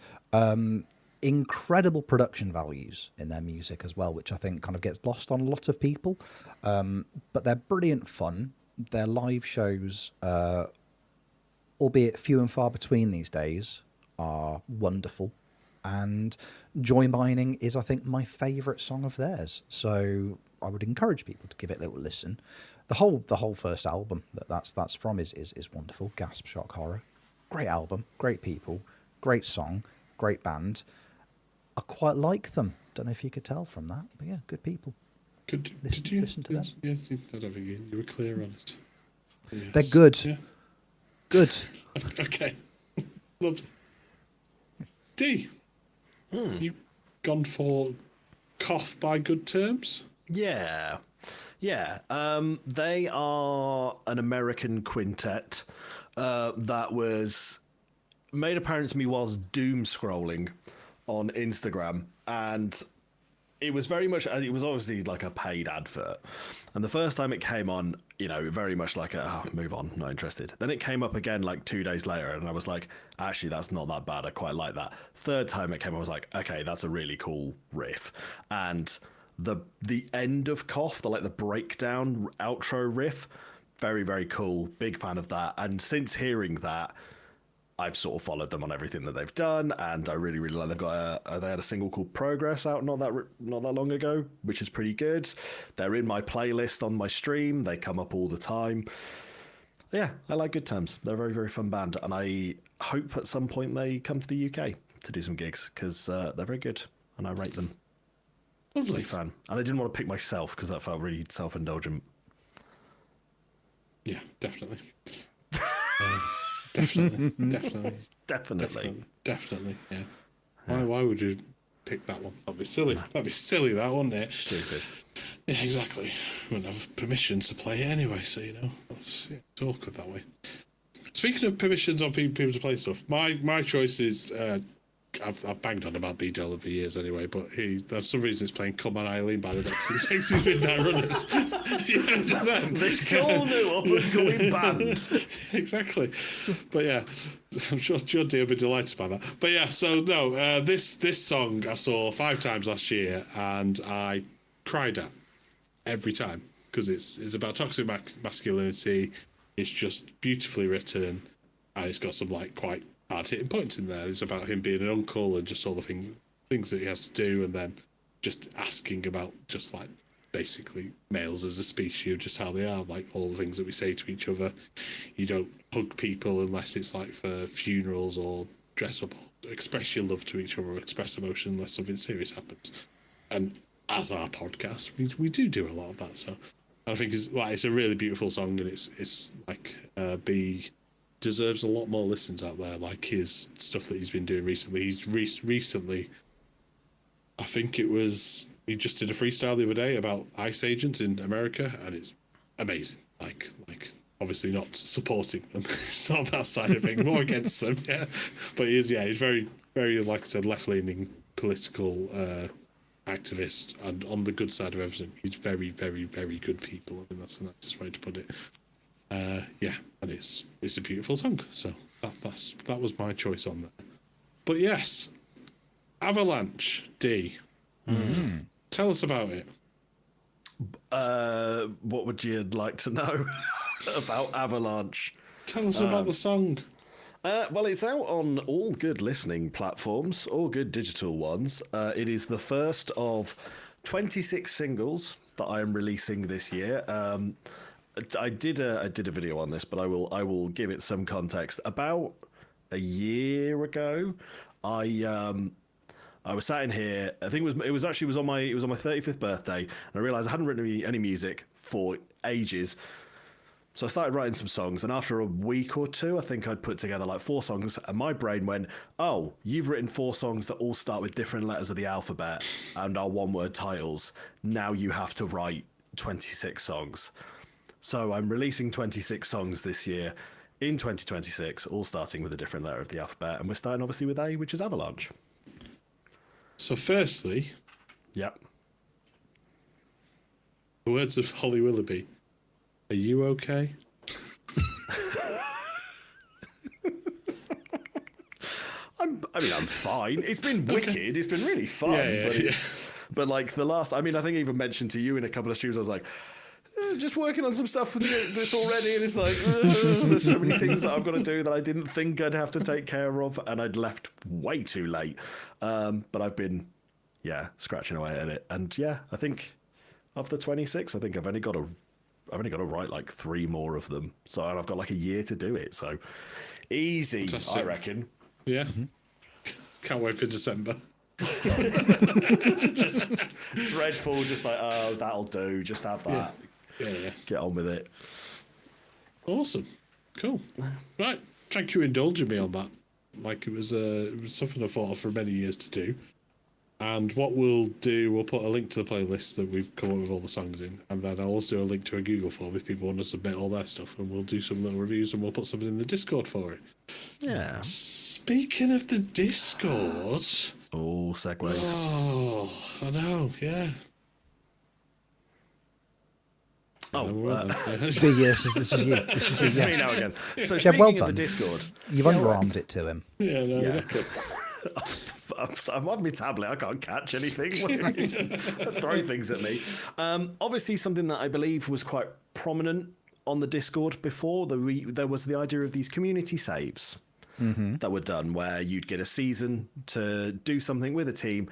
Incredible production values in their music as well, which I think kind of gets lost on a lot of people. But they're brilliant fun. Their live shows, albeit few and far between these days, are wonderful. And Joy Mining is, I think, my favourite song of theirs. So I would encourage people to give it a little listen. The whole first album that's from is wonderful. Gasp, Shock, Horror. Great album, great people, great song, great band. I quite like them. Don't know if you could tell from that, but yeah, good people.
Did you listen to them? Yes, I don't think you were clear on it. Yes.
They're good.
Yeah.
Good.
Okay. Lovely. Dee, you gone for Cough by Good Terms?
Yeah. They are an American quintet that was made apparent to me whilst doom scrolling on Instagram, and it was very much, it was obviously like a paid advert. And the first time it came on, very much like move on, not interested. Then it came up again like 2 days later, and I was like, actually, that's not that bad. I quite like that. Third time it came, I was like, okay, that's a really cool riff. And the end of Cough, the breakdown outro riff, very, very cool. Big fan of that. And since hearing that, I've sort of followed them on everything that they've done, and I really, really like. They've got they had a single called Progress out not that long ago, which is pretty good. They're in my playlist on my stream. They come up all the time. Yeah, I like Good Terms. They're a very, very fun band, and I hope at some point they come to the UK to do some gigs, because they're very good, and I rate them.
Lovely.
Big fan. And I didn't want to pick myself because that felt really self-indulgent.
Yeah, definitely. Definitely. Yeah. Why would you pick that one? That'd be silly. That'd be silly, that, wouldn't it?
Stupid.
Yeah, exactly. Wouldn't have permission to play it anyway, so it's awkward that way. Speaking of permissions on people to play stuff, my choice is I've banged on about B. Joel for years anyway, but for some reason it's playing Come On Eileen by the Dexys Midnight Runners. You heard of them?
This cool new up-and-coming band.
Exactly. But yeah, I'm sure Dee will be delighted by that. But yeah, so no, this song I saw 5 times last year, and I cried at every time, because it's about toxic masculinity. It's just beautifully written, and it's got some quite hard-hitting points in there. It's about him being an uncle and just all the things that he has to do, and then just asking about just basically males as a species, just how they are, all the things that we say to each other. You don't hug people unless it's for funerals, or dress up, or express your love to each other, or express emotion unless something serious happens. And as our podcast, we do a lot of that. So I think it's a really beautiful song, and it's B deserves a lot more listens out there, his stuff that he's been doing recently. He's recently, I think he just did a freestyle the other day about ICE agents in America, and it's amazing. Obviously not supporting them. It's not that side of things, more against them, yeah. But he's very, very, like I said, left-leaning political activist, and on the good side of everything. He's very, very, very good people. I think that's the nicest way to put it. Yeah, and it's a beautiful song. So that was my choice on that. But yes, Avalanche, Dee. Tell us about it.
What would you like to know about Avalanche?
Tell us about the song.
Well, it's out on all good listening platforms, all good digital ones. It is the first of 26 singles that I am releasing this year. I did a video on this, but I will give it some context. About a year ago, I was sat in here. I think it was on my 35th birthday, and I realised I hadn't written any music for ages. So I started writing some songs, and after a week or two, I think I'd put together 4 songs, and my brain went, "Oh, you've written 4 songs that all start with different letters of the alphabet and are one-word titles. Now you have to write 26 songs." So I'm releasing 26 songs this year in 2026, all starting with a different letter of the alphabet. And we're starting obviously with A, which is Avalanche.
So firstly,
Yep.
the words of Holly Willoughby. Are you okay?
I'm fine. It's been wicked. It's been really fun. But like the last, I think I even mentioned to you in a couple of streams, I was like, just working on some stuff for this already. And it's like, there's so many things that I've got to do that I didn't think I'd have to take care of. And I'd left way too late. But I've been, scratching away at it. And I think of the 26, I think I've only got to write like 3 more of them. So I've got like a year to do it. So easy, fantastic. I reckon.
Yeah. Can't wait for December.
Just dreadful, just like, oh, that'll do. Just have that.
Yeah.
Get on with it.
Awesome. Cool. Right. Thank you for indulging me on that. Like it was something I thought of for many years to do. And what we'll do, we'll put a link to the playlist that we've come up with all the songs in, and then I'll also do a link to a Google form if people want to submit all their stuff, and we'll do some little reviews, and we'll put something in the Discord for it.
Yeah.
Speaking of the Discord...
Oh, segues.
Oh, I know, yeah.
Yes, this is you. This is you.
me now again. So
Yeah,
speaking
well
of
done.
the Discord...
You've underarmed it to him.
Yeah, no, exactly.
I'm on my tablet. I can't catch anything. Throw things at me. Obviously, something that I believe was quite prominent on the Discord before. There was the idea of these community saves that were done, where you'd get a season to do something with a team,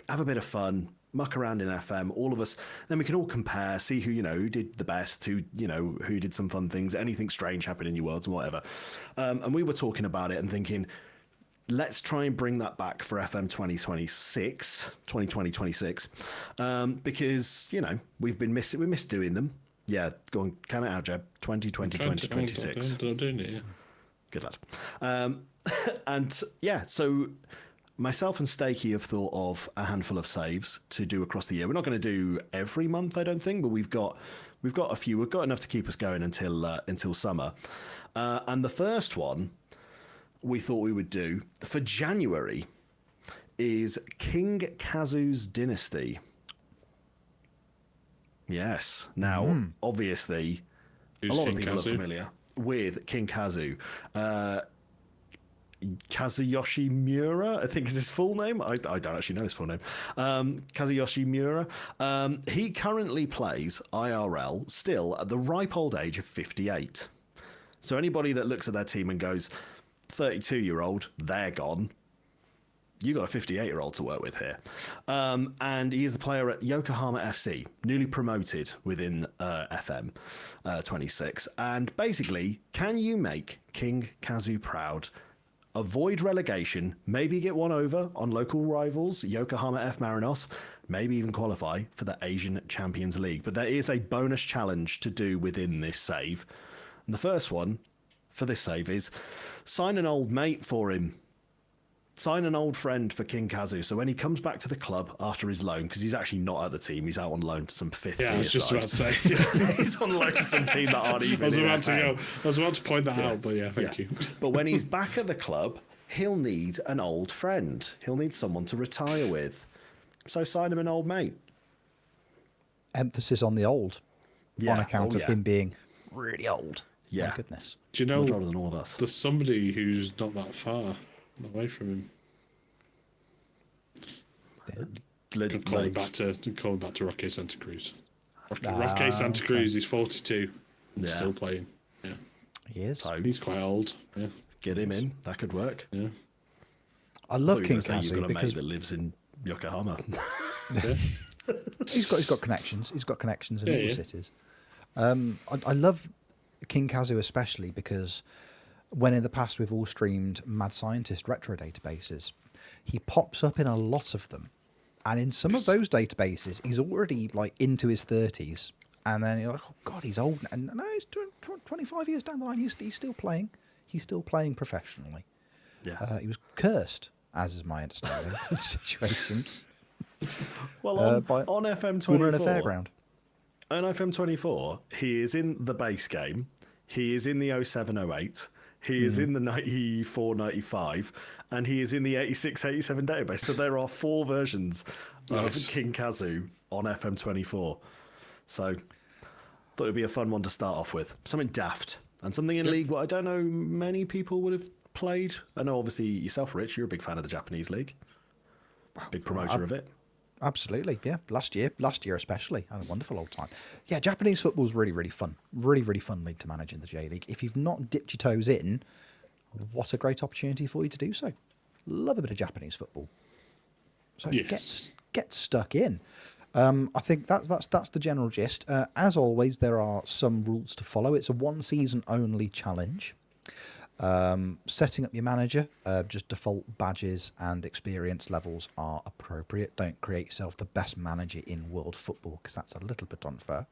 have a bit of fun, muck around in FM. All of us, then we can all compare, see who did the best, who did some fun things, anything strange happened in your worlds and whatever. And we were talking about it and thinking, let's try and bring that back for FM 2026, because, we missed doing them. Yeah, go on, count it out, Jeb. 2026.
I'm doing it, yeah.
Good lad. So myself and Stakey have thought of a handful of saves to do across the year. We're not going to do every month, I don't think, but we've got a few. We've got enough to keep us going until summer. And the first one we thought we would do for January is King Kazu's Dynasty. Yes. Now, obviously,
Who's
a lot
King
of people
Kazu?
are familiar with King Kazu. Kazuyoshi Miura, I think is his full name. I don't actually know his full name. Kazuyoshi Miura. He currently plays IRL still at the ripe old age of 58. So anybody that looks at their team and goes, 32-year-old, they're gone. You got a 58-year-old to work with here. And he is the player at Yokohama FC, newly promoted within FM 26. And basically, can you make King Kazu proud, avoid relegation, maybe get one over on local rivals, Yokohama F Marinos, maybe even qualify for the Asian Champions League? But there is a bonus challenge to do within this save. And the first one for this save is sign an old mate for him. Sign an old friend for King Kazu. So when he comes back to the club after his loan, because he's actually not at the team, he's out on loan to some fifth tier
I was just
side.
about to say.
He's on loan to some team that aren't even
I was
in
about
FM.
to point that out, but thank you.
But when he's back at the club, he'll need an old friend. He'll need someone to retire with. So sign him an old mate.
Emphasis on the old, on account of
yeah.
him being really old.
Yeah.
My goodness.
Do you know,
Much older than all of us.
there's somebody who's not that far away from him. Call him back to Roque Santa Cruz. Roque Santa Cruz is 42 and
Yeah.
still playing. Yeah,
He is.
So
he's quite old. Yeah,
get him in. That could work.
yeah.
I love
You've
King
got a
Kazu
mate
because
that lives in Yokohama.
he's got connections. He's got connections in all the
Yeah.
cities. I love King Kazu especially because when in the past we've all streamed Mad Scientist retro databases, he pops up in a lot of them, and in some of those databases he's already like into his 30s, and then you're like, oh god, he's old, and no, he's 25 years down the line, he's still playing. He's still playing professionally.
Yeah.
He was cursed, as is my understanding of the situation.
Well,
by
on FM 24,
woman in a fairground.
on FM24, he is in the base game, he is in the 07-08, he is in the 94-95, and he is in the 86-87 database. So there are 4 versions of King Kazoo on FM24. So thought it'd be a fun one to start off with. Something daft. And something in League what I don't know many people would have played. I know obviously yourself, Rich, you're a big fan of the Japanese League. Big promoter of it.
Absolutely, yeah. Last year especially, I had a wonderful old time. Yeah, Japanese football's really, really fun. Really, really fun league to manage in the J League. If you've not dipped your toes in, what a great opportunity for you to do so. Love a bit of Japanese football. So get stuck in. I think that's the general gist. As always, there are some rules to follow. It's a 1-season only challenge. Setting up your manager, just default badges and experience levels are appropriate. Don't create yourself the best manager in world football because that's a little bit unfair.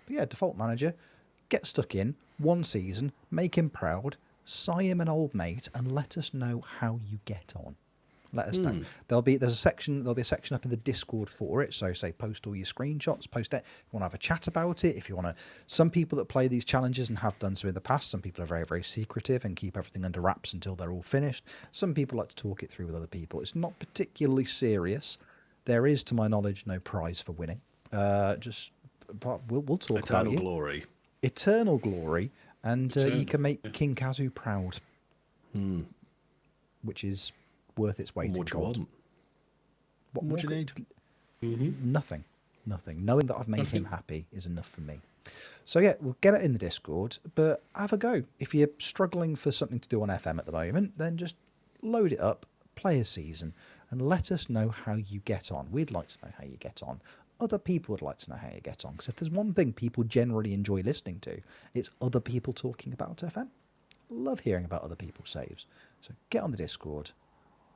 But yeah, default manager, get stuck in, 1 season, make him proud, sign him an old mate, and let us know how you get on. Let us know. There'll be a section up in the Discord for it. So say post all your screenshots, post it. If you want to have a chat about it, if you want to. Some people that play these challenges and have done so in the past, some people are very, very secretive and keep everything under wraps until they're all finished. Some people like to talk it through with other people. It's not particularly serious. There is, to my knowledge, no prize for winning. We'll talk about it. Eternal glory, and you can make King Kazoo proud, which is worth its weight in gold. What do you need? Nothing. Knowing that I've made him happy is enough for me. So yeah, we'll get it in the Discord, but have a go. If you're struggling for something to do on FM at the moment, then just load it up, play a season, and let us know how you get on. We'd like to know how you get on. Other people would like to know how you get on, because if there's one thing people generally enjoy listening to, it's other people talking about FM. Love hearing about other people's saves. So get on the Discord.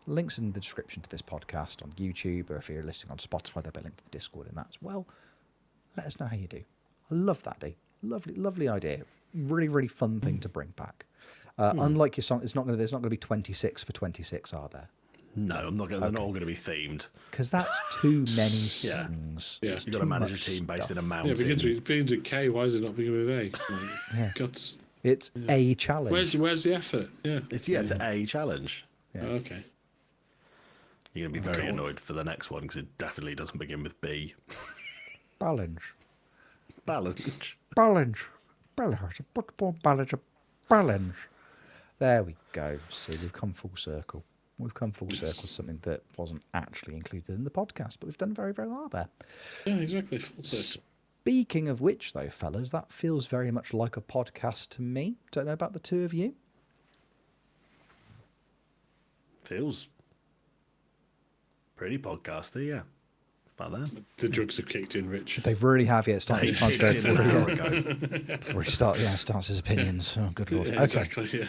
Links in the description to this podcast on YouTube, or if you're listening on Spotify, there'll be a link to the Discord in that as well. Let us know how you do. I love that, Dee. Lovely idea. Really, really fun thing to bring back. Unlike your song, there's not going to be 26 for 26, are there?
No, I'm not going. They're not all going to be themed
because that's too many things.
Yeah, you've got to manage a team based in a mountain.
Yeah, because it begins with K. Why is it not beginning with A? Guts.
It's a challenge.
Where's the effort? Yeah,
it's a challenge.
Yeah. Oh, okay.
You're going to be very annoyed for the next one because it definitely doesn't begin with B.
Balance. There we go. See, we've come full circle. We've come full circle to something that wasn't actually included in the podcast, but we've done very, very well there.
Yeah, exactly. Full circle.
Speaking of which, though, fellas, that feels very much like a podcast to me. Don't know about the two of you.
Feels pretty podcasty, yeah. About that.
The drugs have kicked in, Rich.
They really have, yeah. It's time to go
an hour ago.
Before he starts his opinions. Oh, good lord.
Yeah, exactly, yeah.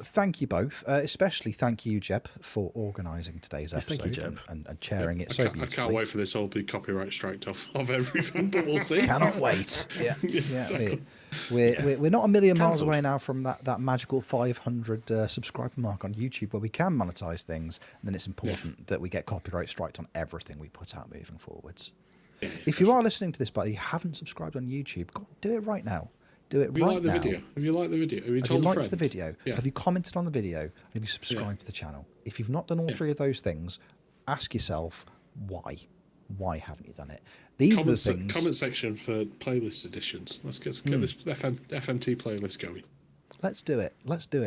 Thank you both, especially thank you, Jeb, for organising today's episode.
Thank you, Jeb.
And chairing it so beautifully.
I can't wait for this all to be copyright striked off of everything, but we'll see.
Cannot wait. Yeah. We're not a million miles away now from that magical 500 subscriber mark on YouTube where we can monetize things, and then it's important that we get copyright striked on everything we put out moving forwards. Yeah, if you are listening to this but you haven't subscribed on YouTube, go on, do it right now. Do it right now.
Have you liked the video? Have you
told a friend? Have you liked the video? Yeah. Have you commented on the video? And have you subscribed to the channel? If you've not done all three of those things, ask yourself why. Why haven't you done it? These are the things.
Comment section for playlist editions. Let's get this FMT playlist going.
Let's do it,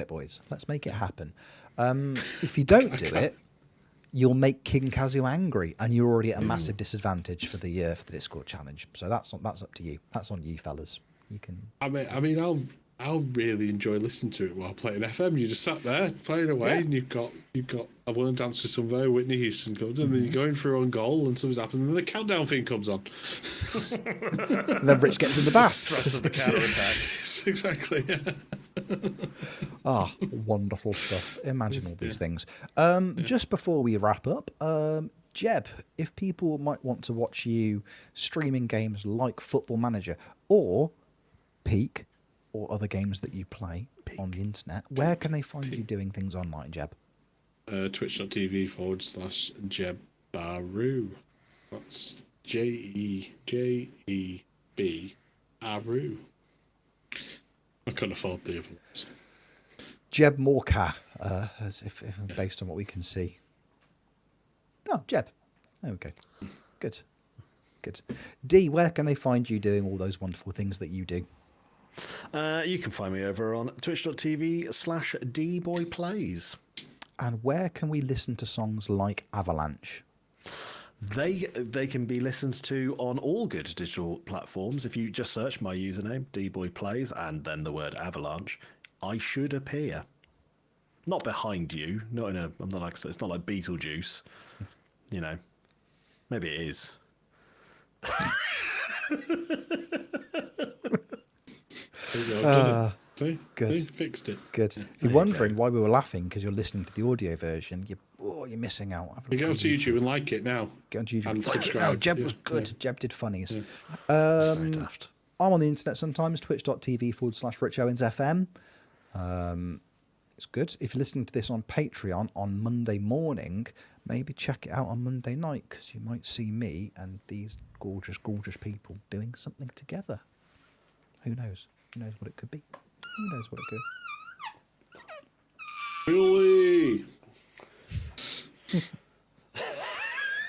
boys. Let's make it happen. If you don't do it, you'll make King Kazoo angry, and you're already at a massive disadvantage for the Discord challenge. So that's up to you. That's on you, fellas. You can.
I mean, I'll really enjoy listening to it while playing FM. You just sat there playing away, and you've got I Want to Dance with Somebody, Whitney Houston comes, and then you're going through on goal, and something's happening, and then the countdown thing comes on.
And then Rich gets in the bath.
Stress of the counter attack.
Exactly. Yeah.
Wonderful stuff. Imagine all these things. Just before we wrap up, Jeb, if people might want to watch you streaming games like Football Manager or Peak or other games that you play on the internet, where can they find you doing things online, Jeb?
Twitch.tv/Jeb Baru. That's JEJEBARU. be Aru. I couldn't afford the other ones.
Jeb Morka, as if based on what we can see. Oh, Jeb. Okay. Good. Dee, where can they find you doing all those wonderful things that you do?
You can find me over on twitch.tv/dboyplays.
And where can we listen to songs like Avalanche?
They can be listened to on all good digital platforms. If you just search my username, dboyplays, and then the word Avalanche, I should appear. Not behind you. I'm not like, it's not like Beetlejuice. You know, maybe it is.
See?
Good.
See? Fixed it.
Good. If you're wondering why we were laughing because you're listening to the audio version, you're missing out.
You go to YouTube and like it now.
Get onto YouTube.
And
Like it
subscribe.
now. Jeb was
Yeah,
good.
yeah.
Jeb did funnies.
Yeah.
Very daft.
I'm on the internet sometimes, twitch.tv/RichOwensFM. It's good. If you're listening to this on Patreon on Monday morning, maybe check it out on Monday night because you might see me and these gorgeous, gorgeous people doing something together. Who knows? Who knows what it could be? Who knows what it could
Really?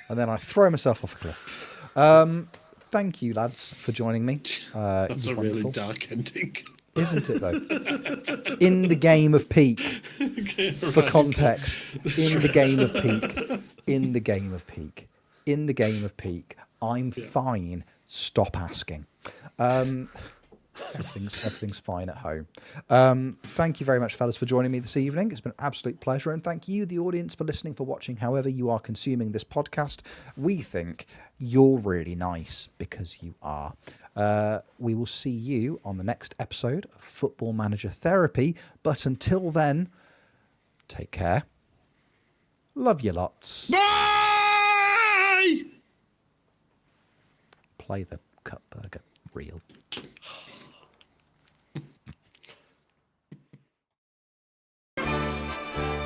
And then I throw myself off a cliff. Thank you, lads, for joining me.
That's a
wonderful.
really dark ending.
Isn't it, though? In the game of Peak, for context, in the game of Peak, I'm fine. Stop asking. Everything's fine at home. Thank you very much, fellas, for joining me this evening. It's been an absolute pleasure. And thank you, the audience, for listening, for watching, however you are consuming this podcast. We think you're really nice because you are. We will see you on the next episode of Football Manager Therapy. But until then, take care. Love you lots.
Bye!
Play the Cupburger reel.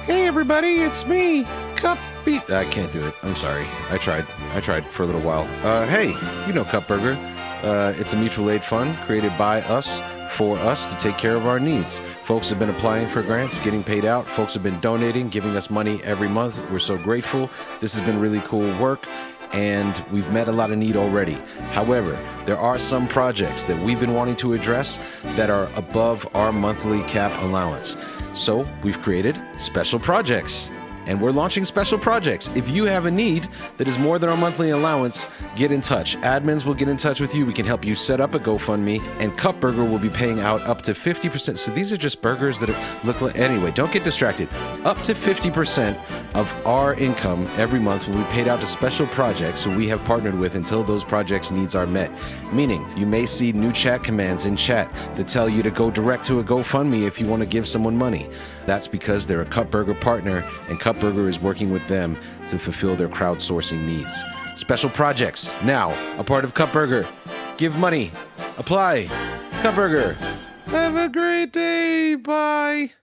Hey everybody, it's me, Cupby. I can't do it. I'm sorry. I tried for a little while. Hey, you know Cupburger. It's a mutual aid fund created by us for us to take care of our needs. Folks have been applying for grants, getting paid out. Folks have been donating, giving us money every month. We're so grateful. This has been really cool work, and we've met a lot of need already. However, there are some projects that we've been wanting to address that are above our monthly cap allowance. So we've created special projects, and we're launching special projects. If you have a need that is more than our monthly allowance, get in touch. Admins will get in touch with you. We can help you set up a GoFundMe, and Cupburger will be paying out up to 50%. So these are just burgers that look like, anyway, don't get distracted. Up to 50% of our income every month will be paid out to special projects who we have partnered with until those projects' needs are met. Meaning, you may see new chat commands in chat that tell you to go direct to a GoFundMe if you want to give someone money. That's because they're a Cupburger partner, and Cupburger is working with them to fulfill their crowdsourcing needs. Special projects, now a part of Cupburger. Give money. Apply. Cupburger. Have a great day. Bye.